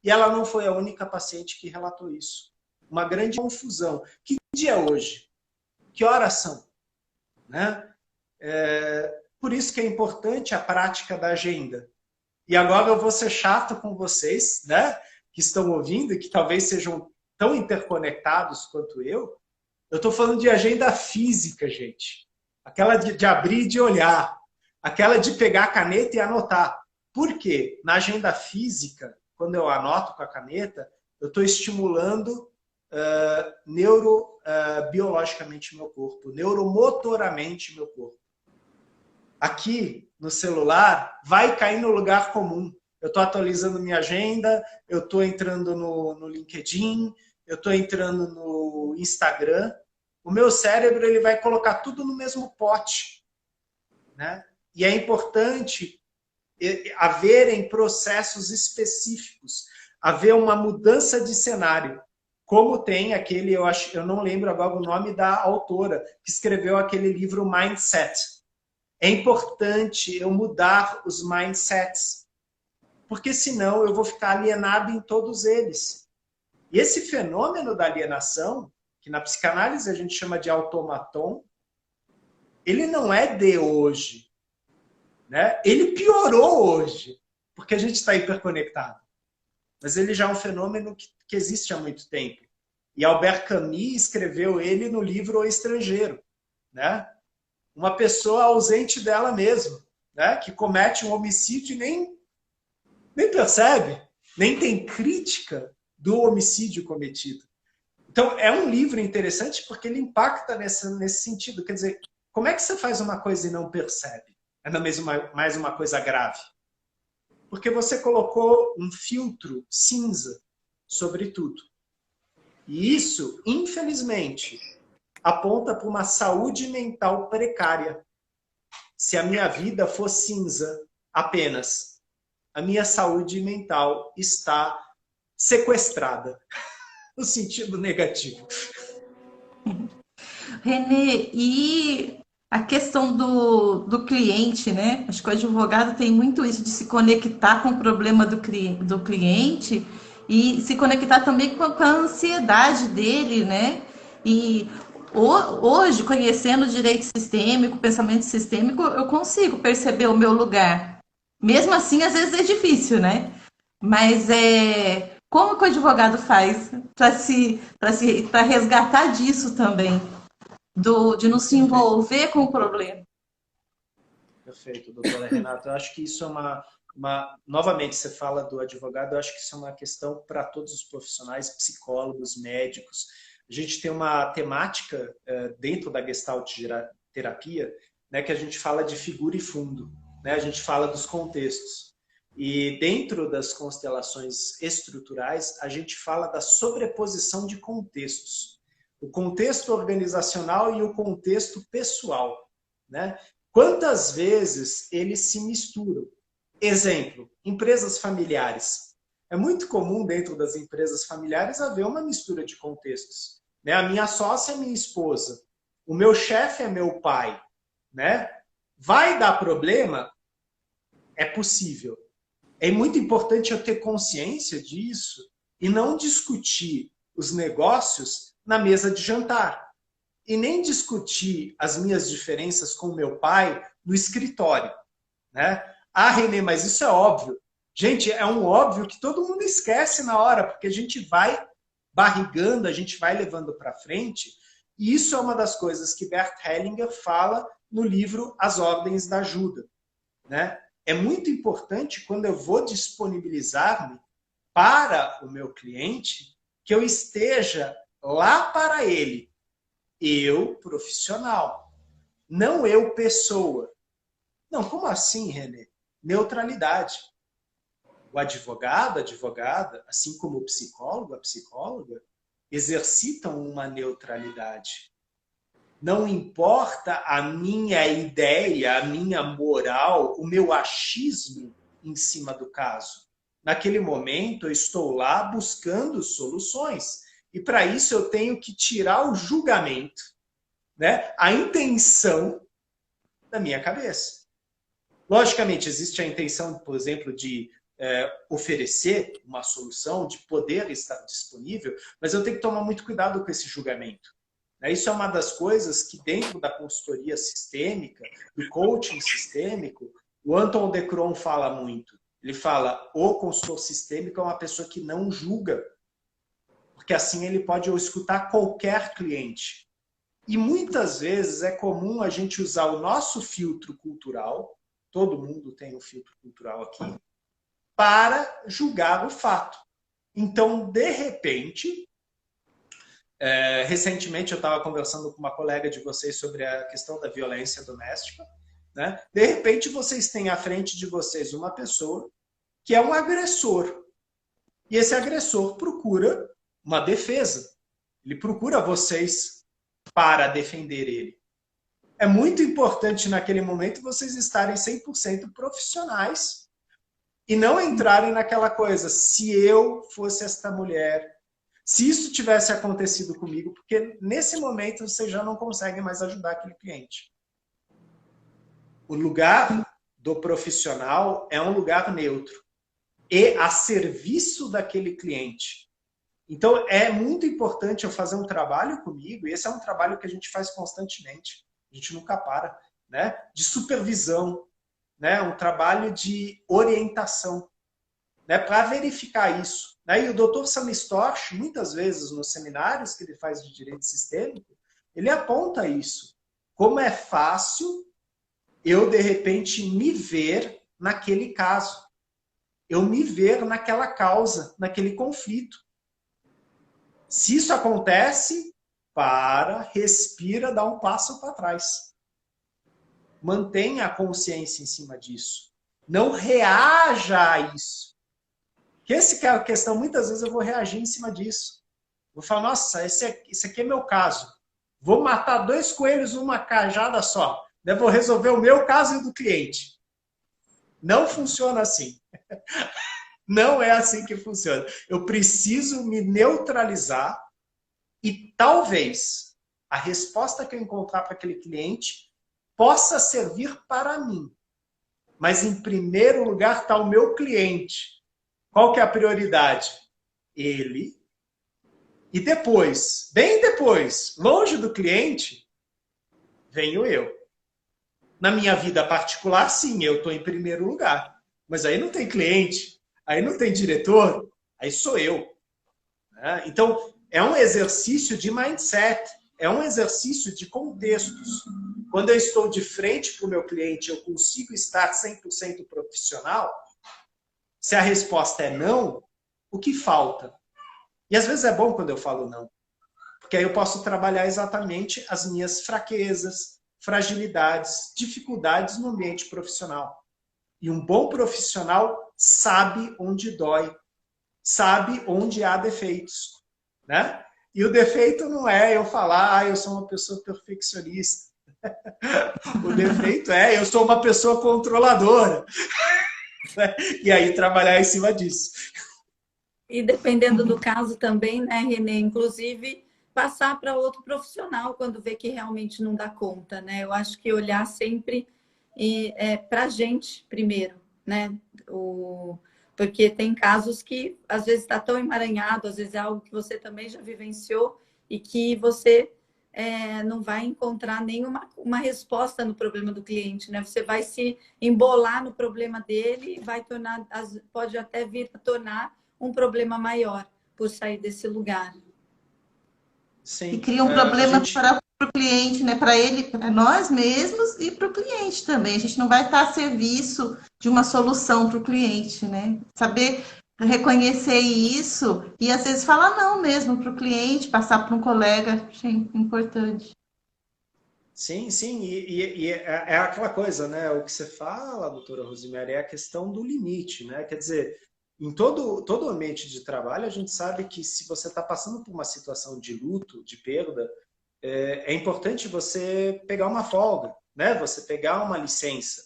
E ela não foi a única paciente que relatou isso. Uma grande confusão. Que dia é hoje? Que horas são? Né? Por isso que é importante a prática da agenda. E agora eu vou ser chato com vocês, né? Que estão ouvindo e que talvez sejam tão interconectados quanto eu. Eu estou falando de agenda física, gente. Aquela de abrir e de olhar. Aquela de pegar a caneta e anotar. Por quê? Na agenda física, quando eu anoto com a caneta, eu estou estimulando neurobiologicamente meu corpo, neuromotoramente meu corpo. Aqui, no celular, vai cair no lugar comum. Eu estou atualizando minha agenda, eu estou entrando no LinkedIn, eu estou entrando no Instagram. O meu cérebro ele vai colocar tudo no mesmo pote, né? E é importante haverem processos específicos, haver uma mudança de cenário. Como tem aquele, eu não lembro agora o nome da autora, que escreveu aquele livro Mindset. É importante eu mudar os mindsets. porque senão eu vou ficar alienado em todos eles. E esse fenômeno da alienação, que na psicanálise a gente chama de automaton, ele não é de hoje, né? Ele piorou hoje, porque a gente está hiperconectado. Mas ele já é um fenômeno que existe há muito tempo. E Albert Camus escreveu ele no livro O Estrangeiro, né? Uma pessoa ausente dela mesma, né? Que comete um homicídio e nem percebe, nem tem crítica do homicídio cometido. Então, é um livro interessante porque ele impacta nesse sentido. Quer dizer, como é que você faz uma coisa e não percebe? É mais uma coisa grave. Porque você colocou um filtro cinza sobre tudo. E isso, infelizmente, aponta para uma saúde mental precária. Se a minha vida for cinza apenas, a minha saúde mental está sequestrada, no sentido negativo. Renê, e a questão do cliente, né? Acho que o advogado tem muito isso de se conectar com o problema do cliente e se conectar também com a ansiedade dele, né? E hoje, conhecendo o direito sistêmico, o pensamento sistêmico, eu consigo perceber o meu lugar. Mesmo assim, às vezes é difícil, né? Mas como que o advogado faz para resgatar disso também? De não se envolver com o problema. Perfeito, doutora Renata. Eu acho que isso é novamente, você fala do advogado, eu acho que isso é uma questão para todos os profissionais, psicólogos, médicos. A gente tem uma temática dentro da Gestalt terapia, né, que a gente fala de figura e fundo, né? A gente fala dos contextos. E dentro das constelações estruturais, a gente fala da sobreposição de contextos. O contexto organizacional e o contexto pessoal, né? Quantas vezes eles se misturam? Exemplo, empresas familiares. É muito comum dentro das empresas familiares haver uma mistura de contextos, né? A minha sócia é minha esposa, o meu chefe é meu pai, né? Vai dar problema? É possível. É muito importante eu ter consciência disso e não discutir os negócios na mesa de jantar. E nem discutir as minhas diferenças com meu pai no escritório, né? Ah, Renê, mas isso é óbvio. Gente, é um óbvio que todo mundo esquece na hora, porque a gente vai barrigando, a gente vai levando para frente. E isso é uma das coisas que Bert Hellinger fala no livro As Ordens da Ajuda, né? É muito importante, quando eu vou disponibilizar-me para o meu cliente, que eu esteja lá para ele. Eu, profissional. Não eu, pessoa. Não, como assim, Renê? Neutralidade. O advogado, a advogada, assim como o psicólogo, a psicóloga, exercitam uma neutralidade. Não importa a minha ideia, a minha moral, o meu achismo em cima do caso. Naquele momento, eu estou lá buscando soluções. E para isso eu tenho que tirar o julgamento, né? A intenção da minha cabeça. Logicamente, existe a intenção, por exemplo, de oferecer uma solução, de poder estar disponível, mas eu tenho que tomar muito cuidado com esse julgamento. Isso é uma das coisas que dentro da consultoria sistêmica, do coaching sistêmico, o Anton de Cron fala muito. Ele fala, o consultor sistêmico é uma pessoa que não julga, porque assim ele pode escutar qualquer cliente. E muitas vezes é comum a gente usar o nosso filtro cultural, todo mundo tem um filtro cultural aqui, para julgar o fato. Então, de repente, recentemente eu estava conversando com uma colega de vocês sobre a questão da violência doméstica, né? De repente vocês têm à frente de vocês uma pessoa que é um agressor. E esse agressor procura uma defesa. Ele procura vocês para defender ele. É muito importante naquele momento vocês estarem 100% profissionais e não entrarem naquela coisa, se eu fosse esta mulher, se isso tivesse acontecido comigo, porque nesse momento você já não consegue mais ajudar aquele cliente. O lugar do profissional é um lugar neutro. e a serviço daquele cliente. Então, é muito importante eu fazer um trabalho comigo, e esse é um trabalho que a gente faz constantemente, a gente nunca para, né? De supervisão, né? Um trabalho de orientação, né? Para verificar isso. Né? E o Dr. Sami Storch, muitas vezes nos seminários que ele faz de direito sistêmico, ele aponta isso. Como é fácil eu, de repente, me ver naquele caso. Eu me ver naquela causa, naquele conflito. Se isso acontece, para, respira, dá um passo para trás. Mantenha a consciência em cima disso. Não reaja a isso. Que essa é a questão, muitas vezes eu vou reagir em cima disso. Vou falar, nossa, esse aqui é meu caso. Vou matar 2 coelhos numa cajada só. Vou resolver o meu caso e o do cliente. Não funciona assim. Não é assim que funciona. Eu preciso me neutralizar e talvez a resposta que eu encontrar para aquele cliente possa servir para mim. Mas em primeiro lugar está o meu cliente. Qual que é a prioridade? Ele. E depois, bem depois, longe do cliente, venho eu. Na minha vida particular, sim, eu estou em primeiro lugar. Mas aí não tem cliente, aí não tem diretor, aí sou eu. Né? Então, é um exercício de mindset, é um exercício de contextos. Quando eu estou de frente para o meu cliente, eu consigo estar 100% profissional? Se a resposta é não, o que falta? E às vezes é bom quando eu falo não, porque aí eu posso trabalhar exatamente as minhas fraquezas, fragilidades, dificuldades no ambiente profissional. E um bom profissional sabe onde dói, sabe onde há defeitos. Né? E o defeito não é eu falar, eu sou uma pessoa perfeccionista. O defeito é eu sou uma pessoa controladora. E aí trabalhar em cima disso. E dependendo do caso também, né, Renê? Inclusive, passar para outro profissional quando vê que realmente não dá conta, né? Eu acho que olhar sempre para a gente primeiro, né? Porque tem casos que às vezes está tão emaranhado, às vezes é algo que você também já vivenciou e que você não vai encontrar nenhuma resposta no problema do cliente, né? Você vai se embolar no problema dele e vai tornar, pode até vir a tornar um problema maior por sair desse lugar. Sim. E cria um problema para o cliente, né? Para ele, para nós mesmos e para o cliente também. A gente não vai estar a serviço de uma solução para o cliente, né? Saber reconhecer isso e às vezes falar não mesmo para o cliente, passar para um colega, achei importante. Sim, sim, e é aquela coisa, né? O que você fala, doutora Rosemary, é a questão do limite, né? Quer dizer, em todo ambiente de trabalho, a gente sabe que se você está passando por uma situação de luto, de perda, é importante você pegar uma folga, né? Você pegar uma licença,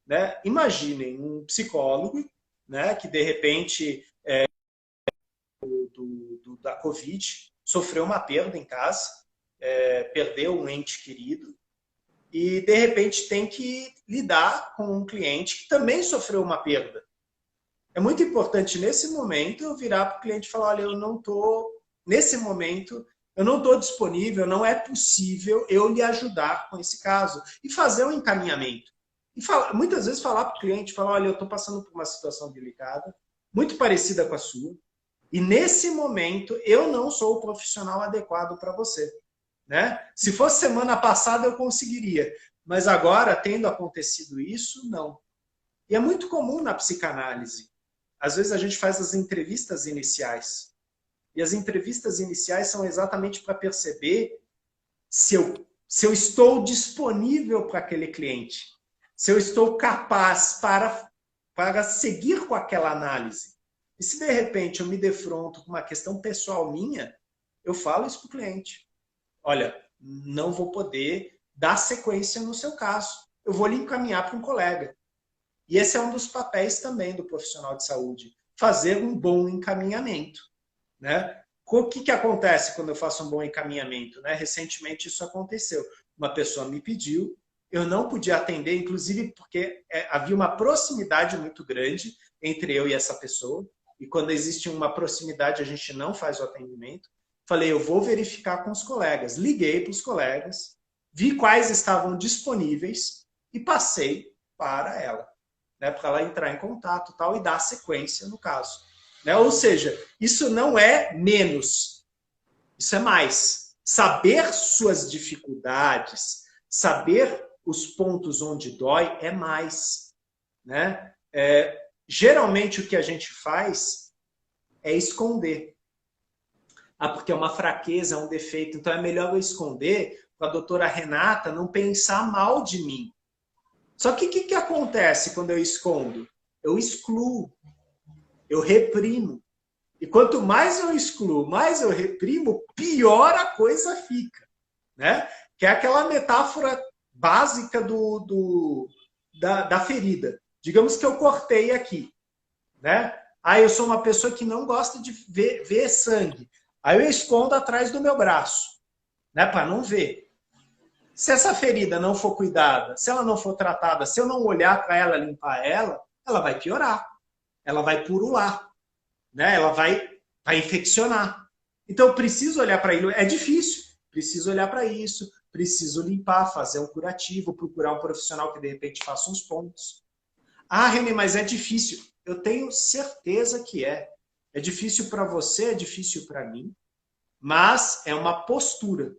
né? Imaginem um psicólogo, né? Que de repente da Covid sofreu uma perda em casa, perdeu um ente querido e de repente tem que lidar com um cliente que também sofreu uma perda. É muito importante, nesse momento, eu virar para o cliente e falar, olha, eu não estou, nesse momento, eu não estou disponível, não é possível eu lhe ajudar com esse caso. E fazer um encaminhamento. E muitas vezes falar para o cliente, falar, olha, eu estou passando por uma situação delicada, muito parecida com a sua, e nesse momento eu não sou o profissional adequado para você. Né? Se fosse semana passada eu conseguiria, mas agora, tendo acontecido isso, não. E é muito comum na psicanálise. Às vezes a gente faz as entrevistas iniciais. E as entrevistas iniciais são exatamente para perceber se eu estou disponível para aquele cliente. Se eu estou capaz para seguir com aquela análise. E se de repente eu me defronto com uma questão pessoal minha, eu falo isso para o cliente. Olha, não vou poder dar sequência no seu caso. Eu vou lhe encaminhar para um colega. E esse é um dos papéis também do profissional de saúde, fazer um bom encaminhamento. Né? O que acontece quando eu faço um bom encaminhamento? Né? Recentemente isso aconteceu. Uma pessoa me pediu, eu não podia atender, inclusive porque havia uma proximidade muito grande entre eu e essa pessoa. E quando existe uma proximidade, a gente não faz o atendimento. Falei, eu vou verificar com os colegas. Liguei para os colegas, vi quais estavam disponíveis e passei para ela, né, para ela entrar em contato tal, e dar sequência no caso. Né? Ou seja, isso não é menos, isso é mais. Saber suas dificuldades, saber os pontos onde dói é mais. Né? Geralmente o que a gente faz é esconder. Porque é uma fraqueza, é um defeito. Então é melhor eu esconder para a doutora Renata não pensar mal de mim. Só que o que acontece quando eu escondo? Eu excluo, eu reprimo. E quanto mais eu excluo, mais eu reprimo, pior a coisa fica. Né? Que é aquela metáfora básica da ferida. Digamos que eu cortei aqui. Né? Eu sou uma pessoa que não gosta de ver sangue. Aí eu escondo atrás do meu braço, né, para não ver. Se essa ferida não for cuidada, se ela não for tratada, se eu não olhar para ela, limpar ela, ela vai piorar. Ela vai purular. Né? Ela vai infeccionar. Então eu preciso olhar para isso. É difícil. Preciso olhar para isso. Preciso limpar, fazer um curativo, procurar um profissional que de repente faça uns pontos. Renê, mas é difícil. Eu tenho certeza que é. É difícil para você, é difícil para mim, mas é uma postura.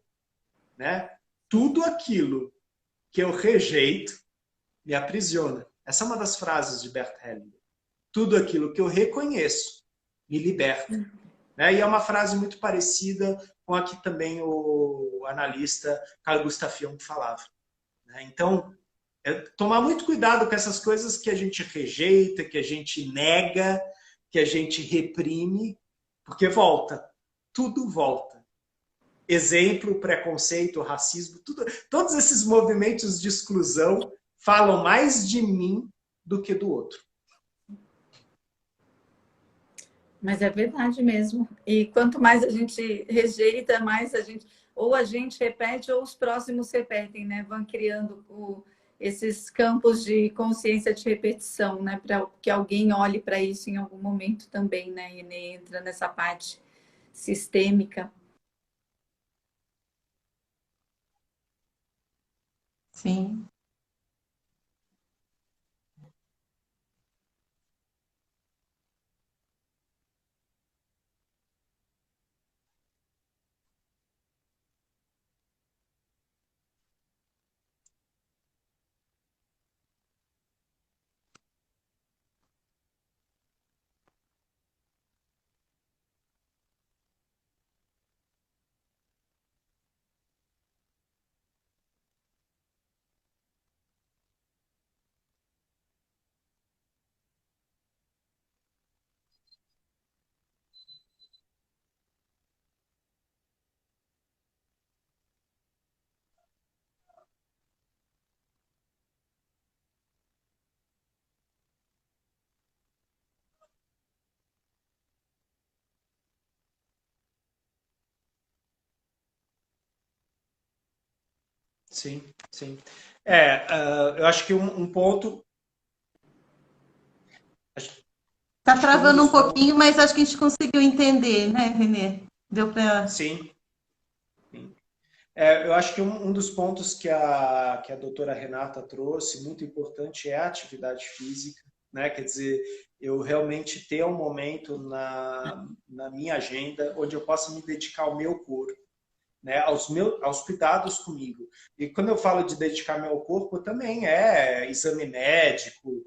Né? Tudo aquilo que eu rejeito me aprisiona. Essa é uma das frases de Bert Hellinger. Tudo aquilo que eu reconheço me liberta. Né? E é uma frase muito parecida com a que também o analista Carl Gustav Jung falava. Né? Então, tomar muito cuidado com essas coisas que a gente rejeita, que a gente nega, que a gente reprime, porque volta. Tudo volta. Exemplo, preconceito, racismo, todos esses movimentos de exclusão falam mais de mim do que do outro. Mas é verdade mesmo. E quanto mais a gente rejeita, mais a gente repete ou os próximos repetem, né? Vão criando esses campos de consciência de repetição, né? Para que alguém olhe para isso em algum momento também, né? E entra nessa parte sistêmica. Sim. Sim, sim. Eu acho que um ponto... Tá travando um pouquinho, mas acho que a gente conseguiu entender, né, Renê? Deu para... Sim. Eu acho que um dos pontos que a doutora Renata trouxe, muito importante, é a atividade física. Né? Quer dizer, eu realmente ter um momento na minha agenda onde eu possa me dedicar ao meu corpo, né? aos cuidados comigo. E quando eu falo de dedicar meu corpo, também é exame médico,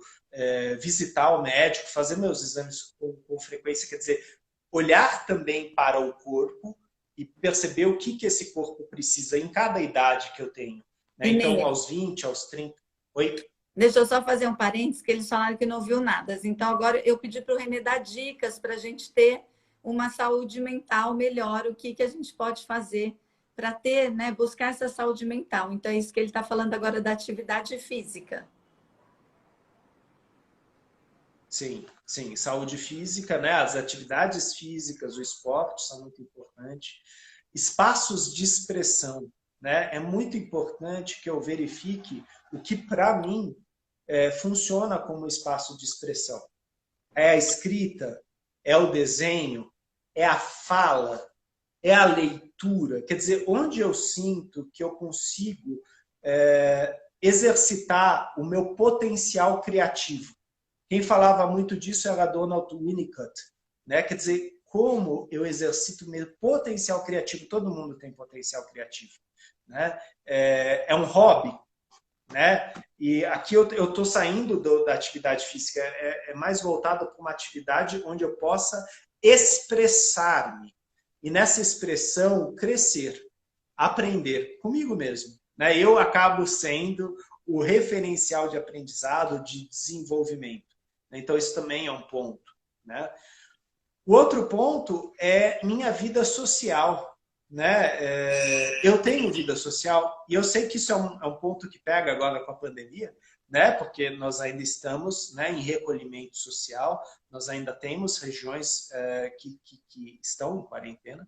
visitar o médico, fazer meus exames com frequência, quer dizer, olhar também para o corpo e perceber o que esse corpo precisa em cada idade que eu tenho. Né? Então, aos 20, aos 30... Oi? Deixa eu só fazer um parênteses, que eles falaram que não viu nada. Então, agora eu pedi para o Renê dar dicas para a gente ter uma saúde mental melhor, o que a gente pode fazer para ter, né, buscar essa saúde mental. Então, é isso que ele está falando agora da atividade física. Sim, sim. Saúde física, né? As atividades físicas, o esporte são muito importantes. Espaços de expressão. né, é muito importante que eu verifique o que, para mim, funciona como espaço de expressão. É a escrita, é o desenho, é a fala, é a leitura. Quer dizer, onde eu sinto que eu consigo exercitar o meu potencial criativo. Quem falava muito disso era a Donald Winnicott, né? Quer dizer, como eu exercito o meu potencial criativo. Todo mundo tem potencial criativo, né? É um hobby, né? E aqui eu estou saindo da atividade física, é mais voltado para uma atividade onde eu possa expressar-me. E nessa expressão, crescer, aprender comigo mesmo, né? Eu acabo sendo o referencial de aprendizado, de desenvolvimento. Então, isso também é um ponto, né? O outro ponto é minha vida social, né? Eu tenho vida social e eu sei que isso é um ponto que pega agora com a pandemia, né? Porque nós ainda estamos, né, em recolhimento social, nós ainda temos regiões que estão em quarentena,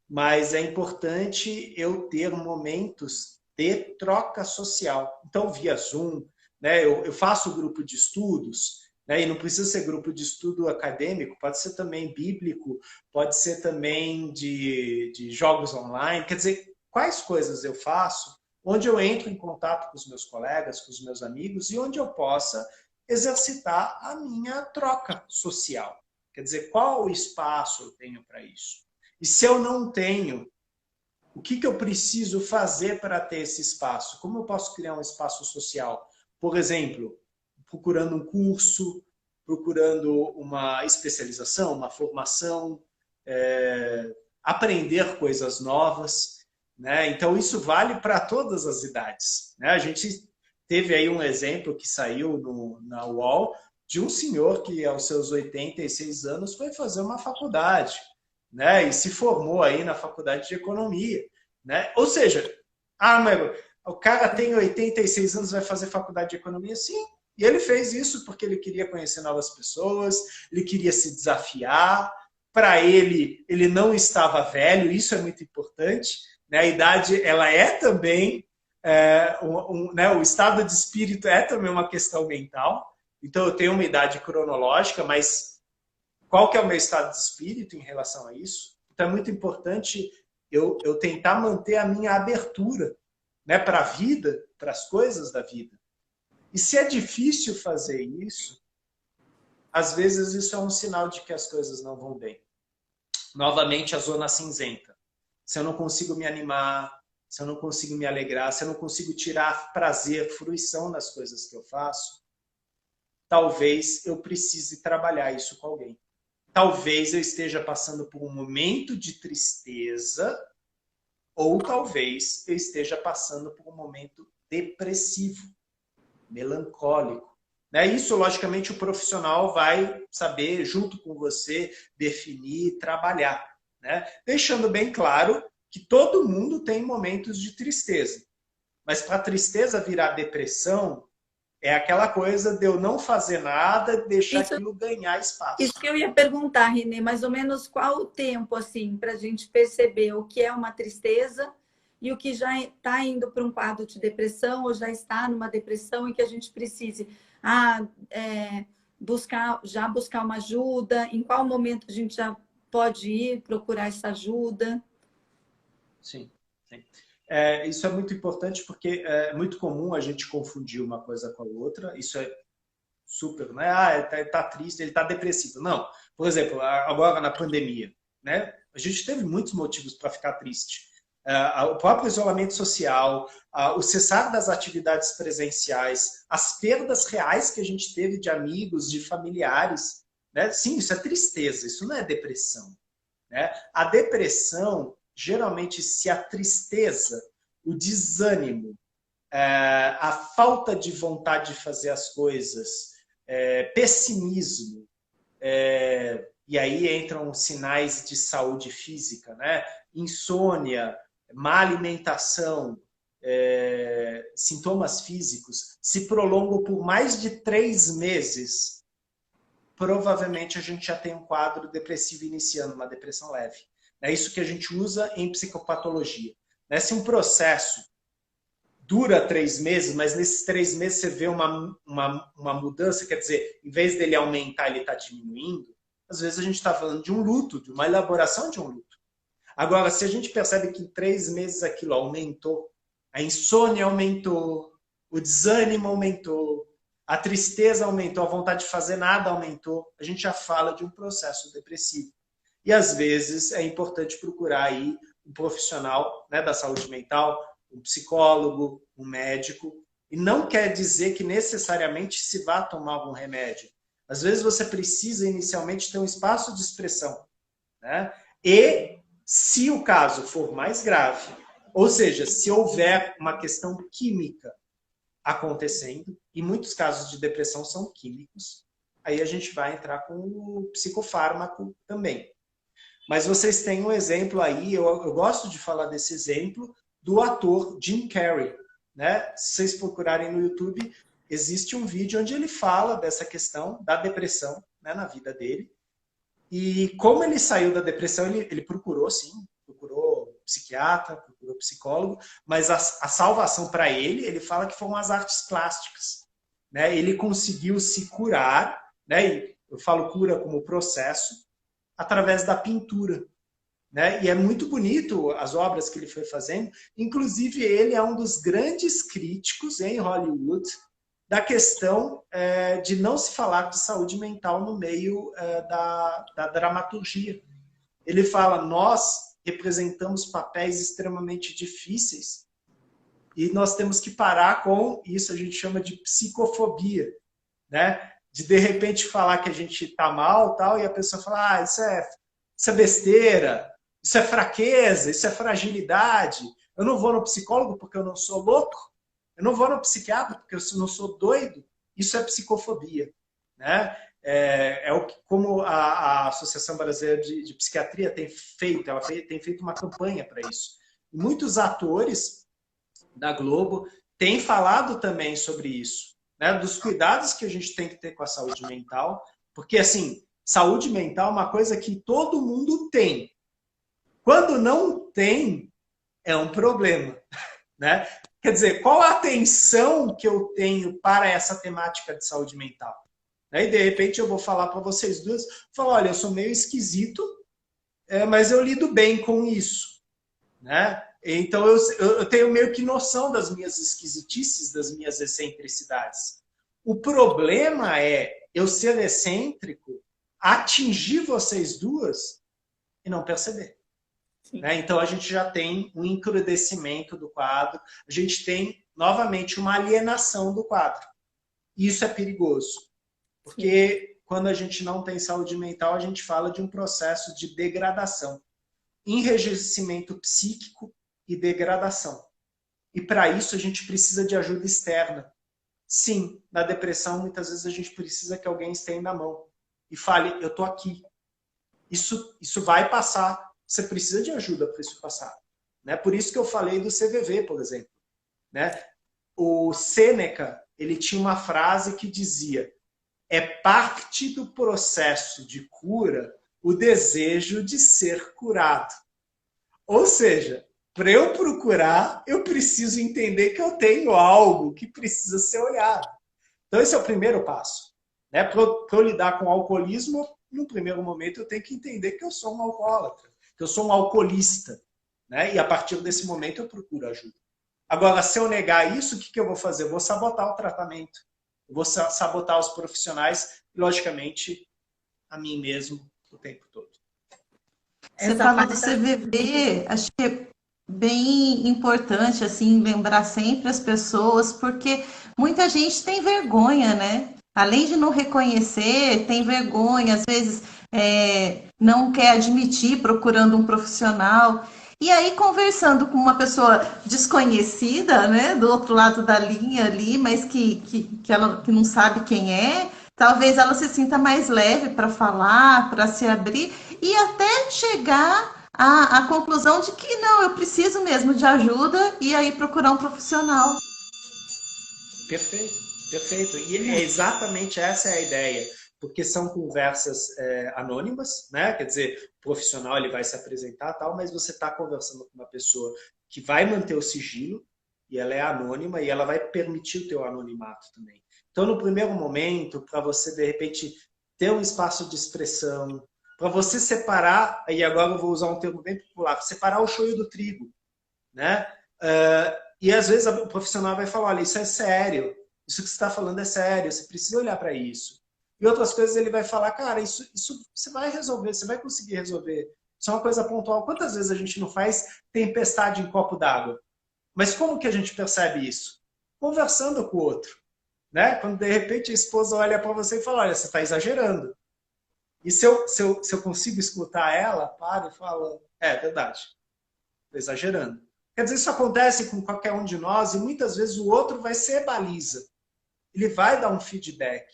mas é importante eu ter momentos de troca social. Então, via Zoom, né? Eu faço grupo de estudos, né? E não precisa ser grupo de estudo acadêmico, pode ser também bíblico, pode ser também de jogos online. Quer dizer, quais coisas eu faço onde eu entro em contato com os meus colegas, com os meus amigos e onde eu possa exercitar a minha troca social. Quer dizer, qual espaço eu tenho para isso? E se eu não tenho, o que eu preciso fazer para ter esse espaço? Como eu posso criar um espaço social? Por exemplo, procurando um curso, procurando uma especialização, uma formação, aprender coisas novas, né? Então, isso vale para todas as idades, né? A gente teve aí um exemplo que saiu na UOL de um senhor que, aos seus 86 anos, foi fazer uma faculdade, né? E se formou aí na faculdade de economia, né? Ou seja, mas o cara tem 86 anos, vai fazer faculdade de economia? Sim. E ele fez isso porque ele queria conhecer novas pessoas, ele queria se desafiar. Para ele, ele não estava velho, isso é muito importante, né? A idade, ela é também, né? O estado de espírito é também uma questão mental. Então, eu tenho uma idade cronológica, mas qual que é o meu estado de espírito em relação a isso? Então, é muito importante eu tentar manter a minha abertura, né, para a vida, para as coisas da vida. E se é difícil fazer isso, às vezes isso é um sinal de que as coisas não vão bem. Novamente, a zona cinzenta. Se eu não consigo me animar, se eu não consigo me alegrar, se eu não consigo tirar prazer, fruição nas coisas que eu faço, talvez eu precise trabalhar isso com alguém. Talvez eu esteja passando por um momento de tristeza, ou talvez eu esteja passando por um momento depressivo, melancólico. Né? Isso, logicamente, o profissional vai saber, junto com você, definir, trabalhar. Né? Deixando bem claro que todo mundo tem momentos de tristeza. Mas para a tristeza virar depressão, é aquela coisa de eu não fazer nada, deixar aquilo ganhar espaço. Isso que eu ia perguntar, Renê, mais ou menos qual o tempo, assim, para a gente perceber o que é uma tristeza e o que já está indo para um quadro de depressão ou já está numa depressão e que a gente precise buscar uma ajuda, em qual momento a gente já pode ir procurar essa ajuda? Sim, sim. Isso é muito importante porque é muito comum a gente confundir uma coisa com a outra. Isso é super, né? Ele tá triste, ele tá depressivo. Não. Por exemplo, agora na pandemia, né? A gente teve muitos motivos para ficar triste. O próprio isolamento social, o cessar das atividades presenciais, as perdas reais que a gente teve de amigos, de familiares, né? Sim, isso é tristeza, isso não é depressão, né? A depressão, geralmente, se a tristeza, o desânimo, a falta de vontade de fazer as coisas, pessimismo, e aí entram sinais de saúde física, né? Insônia, má alimentação, sintomas físicos, se prolongam por mais de 3 meses, provavelmente a gente já tem um quadro depressivo iniciando, uma depressão leve. É isso que a gente usa em psicopatologia. né? Se um processo dura 3 meses, mas nesses 3 meses você vê uma mudança, quer dizer, em vez dele aumentar, ele está diminuindo, às vezes a gente está falando de um luto, de uma elaboração de um luto. Agora, se a gente percebe que em 3 meses aquilo aumentou, a insônia aumentou, o desânimo aumentou, a tristeza aumentou, a vontade de fazer nada aumentou, a gente já fala de um processo depressivo. E às vezes é importante procurar aí um profissional, né, da saúde mental, um psicólogo, um médico, e não quer dizer que necessariamente se vá tomar algum remédio. Às vezes você precisa inicialmente ter um espaço de expressão, né? E se o caso for mais grave, ou seja, se houver uma questão química acontecendo, e muitos casos de depressão são químicos, aí a gente vai entrar com o psicofármaco também. Mas vocês têm um exemplo aí, eu gosto de falar desse exemplo, do ator Jim Carrey, né? Se vocês procurarem no YouTube, existe um vídeo onde ele fala dessa questão da depressão, né, na vida dele. E como ele saiu da depressão, ele procurou, sim, procurou psiquiatra, procurou psicólogo, mas a salvação para ele fala que foram as artes plásticas, né? Ele conseguiu se curar, né? E eu falo cura como processo, através da pintura, né? E é muito bonito as obras que ele foi fazendo. Inclusive, ele é um dos grandes críticos em Hollywood da questão de não se falar de saúde mental no meio da dramaturgia. Ele fala, nós representamos papéis extremamente difíceis e nós temos que parar com isso, a gente chama de psicofobia, né? De repente falar que a gente está mal tal, e a pessoa fala, isso é besteira, isso é fraqueza, isso é fragilidade. Eu não vou no psicólogo porque eu não sou louco. Eu não vou no psiquiatra porque eu não sou doido. Isso é psicofobia, né? Como a Associação Brasileira de Psiquiatria tem feito. Ela tem feito uma campanha para isso. E muitos atores da Globo têm falado também sobre isso, né? Dos cuidados que a gente tem que ter com a saúde mental. Porque, assim, saúde mental é uma coisa que todo mundo tem. Quando não tem, é um problema, né? Quer dizer, qual a atenção que eu tenho para essa temática de saúde mental? E de repente eu vou falar para vocês duas, falar, olha, eu sou meio esquisito, mas eu lido bem com isso, né? Então eu tenho meio que noção das minhas esquisitices, das minhas excentricidades. O problema é eu ser excêntrico, atingir vocês duas e não perceber. Né? Então, a gente já tem um encrudecimento do quadro, a gente tem, novamente, uma alienação do quadro. E isso é perigoso, porque quando a gente não tem saúde mental, a gente fala de um processo de degradação, enrijecimento psíquico e degradação. E, para isso, a gente precisa de ajuda externa. Sim, na depressão, muitas vezes a gente precisa que alguém estenda a mão e fale, eu estou aqui. Isso vai passar. Você precisa de ajuda para isso passar, né? Por isso que eu falei do CVV, por exemplo, né? O Sêneca, ele tinha uma frase que dizia, é parte do processo de cura o desejo de ser curado. Ou seja, para eu procurar, eu preciso entender que eu tenho algo que precisa ser olhado. Então esse é o primeiro passo, né? Para eu lidar com o alcoolismo, no primeiro momento eu tenho que entender que eu sou um alcoólatra, que eu sou um alcoolista, né? E a partir desse momento eu procuro ajuda. Agora, se eu negar isso, o que eu vou fazer? Eu vou sabotar o tratamento, eu vou sabotar os profissionais e, logicamente, a mim mesmo o tempo todo. Você falou do CVV, acho que é bem importante assim lembrar sempre as pessoas, porque muita gente tem vergonha, né? Além de não reconhecer, tem vergonha, às vezes não quer admitir, procurando um profissional. E aí, conversando com uma pessoa desconhecida, né, do outro lado da linha ali, mas ela que não sabe quem é, talvez ela se sinta mais leve para falar, para se abrir, e até chegar à conclusão de que não, eu preciso mesmo de ajuda, e aí procurar um profissional. Perfeito, perfeito. E exatamente essa é a ideia. Porque são conversas anônimas, né? Quer dizer, o profissional ele vai se apresentar tal, mas você está conversando com uma pessoa que vai manter o sigilo, e ela é anônima, e ela vai permitir o teu anonimato também. Então, no primeiro momento, para você, de repente, ter um espaço de expressão, para você separar, e agora eu vou usar um termo bem popular, separar o joio do trigo, né? E às vezes o profissional vai falar, olha, isso é sério, isso que você está falando é sério, você precisa olhar para isso. E outras coisas ele vai falar, cara, isso você vai resolver, você vai conseguir resolver. Isso é uma coisa pontual. Quantas vezes a gente não faz tempestade em copo d'água? Mas como que a gente percebe isso? Conversando com o outro. Né? Quando de repente a esposa olha para você e fala, olha, você está exagerando. E se eu consigo escutar ela, para e fala, é verdade, estou exagerando. Quer dizer, isso acontece com qualquer um de nós e muitas vezes o outro vai ser baliza. Ele vai dar um feedback.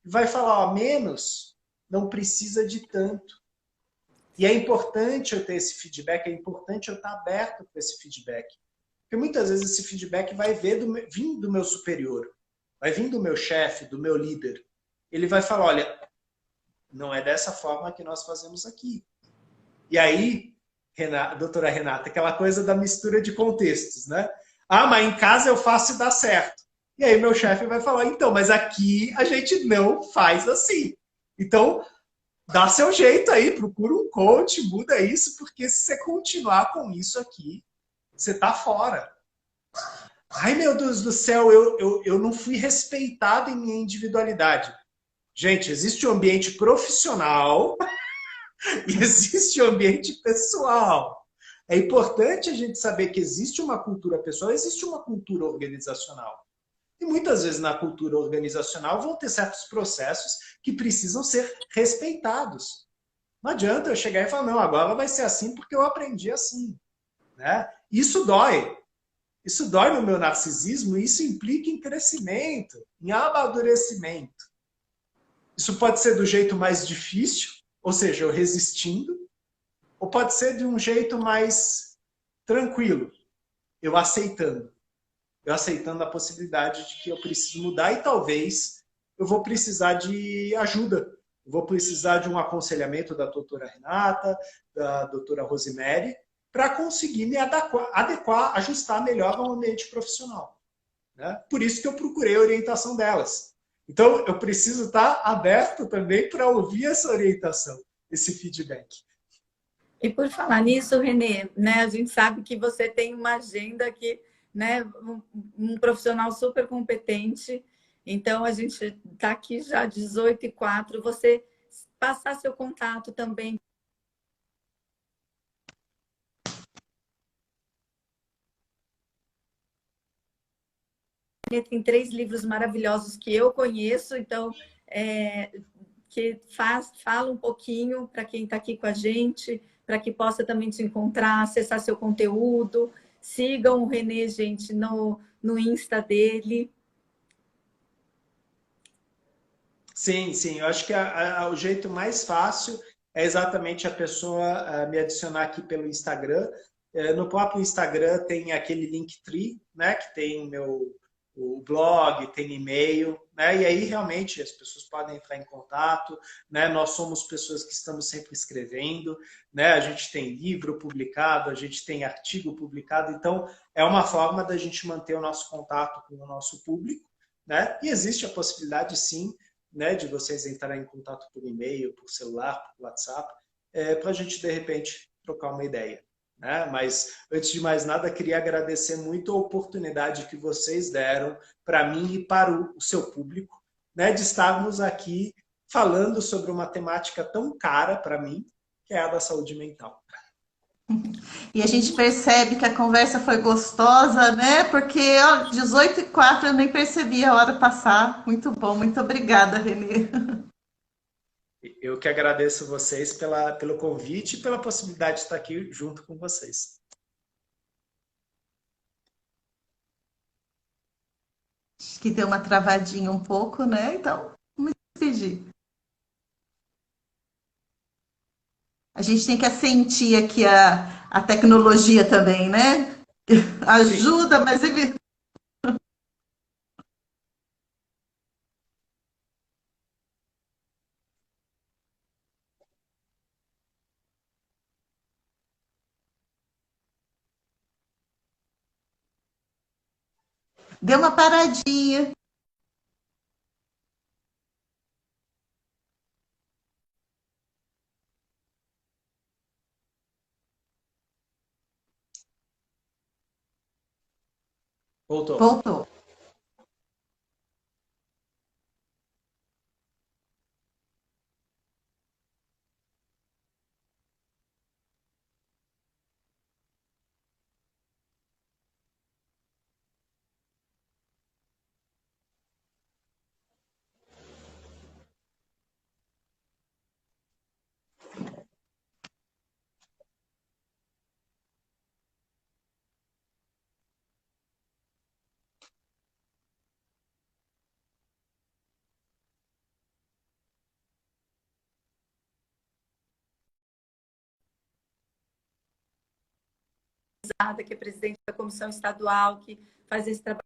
Vai falar, ó, menos, não precisa de tanto. E é importante eu ter esse feedback, é importante eu estar aberto para esse feedback. Porque muitas vezes esse feedback vai vir do meu superior, vai vir do meu chefe, do meu líder. Ele vai falar, olha, não é dessa forma que nós fazemos aqui. E aí, doutora Renata, aquela coisa da mistura de contextos, né? Ah, mas em casa eu faço e dá certo. E aí meu chefe vai falar, então, mas aqui a gente não faz assim. Então, dá seu jeito aí, procura um coach, muda isso, porque se você continuar com isso aqui, você tá fora. Ai, meu Deus do céu, eu não fui respeitado em minha individualidade. Gente, existe o ambiente profissional e existe o ambiente pessoal. É importante a gente saber que existe uma cultura pessoal, existe uma cultura organizacional. E muitas vezes na cultura organizacional vão ter certos processos que precisam ser respeitados. Não adianta eu chegar e falar, não, agora vai ser assim porque eu aprendi assim. Né? Isso dói. Isso dói no meu narcisismo e isso implica em crescimento, em amadurecimento. Isso pode ser do jeito mais difícil, ou seja, eu resistindo, ou pode ser de um jeito mais tranquilo, eu aceitando. Eu aceitando a possibilidade de que eu preciso mudar e talvez eu vou precisar de ajuda. Eu vou precisar de um aconselhamento da doutora Renata, da doutora Rosemary, para conseguir me adequar, ajustar melhor ao ambiente profissional. Né? Por isso que eu procurei a orientação delas. Então, eu preciso estar aberto também para ouvir essa orientação, esse feedback. E por falar nisso, Renê, né, a gente sabe que você tem uma agenda que, né, um profissional super competente. Então, a gente está aqui já 18h04. Você passar seu contato também. Tem 3 livros maravilhosos que eu conheço, então, que fala um pouquinho para quem está aqui com a gente, para que possa também te encontrar, acessar seu conteúdo. Sigam o Renê, gente, no Insta dele. Sim, sim. Eu acho que o jeito mais fácil é exatamente a pessoa me adicionar aqui pelo Instagram. No próprio Instagram tem aquele Linktree, né, que tem o blog, tem e-mail, né, e aí realmente as pessoas podem entrar em contato, né, nós somos pessoas que estamos sempre escrevendo, né, a gente tem livro publicado, a gente tem artigo publicado, então é uma forma da gente manter o nosso contato com o nosso público, né, e existe a possibilidade sim, né, de vocês entrarem em contato por e-mail, por celular, por WhatsApp, para a gente, de repente, trocar uma ideia. Né? Mas, antes de mais nada, queria agradecer muito a oportunidade que vocês deram para mim e para o seu público, né, de estarmos aqui falando sobre uma temática tão cara para mim, que é a da saúde mental. E a gente percebe que a conversa foi gostosa, né? Porque, ó, 18h04 eu nem percebi a hora passar. Muito bom, muito obrigada, Renê. Eu que agradeço vocês pelo convite e pela possibilidade de estar aqui junto com vocês. Acho que deu uma travadinha um pouco, né? Então, vamos despedir. A gente tem que assentir aqui a tecnologia também, né? Ajuda, mas Deu uma paradinha. Voltou. Voltou. Que é presidente da comissão estadual, que faz esse trabalho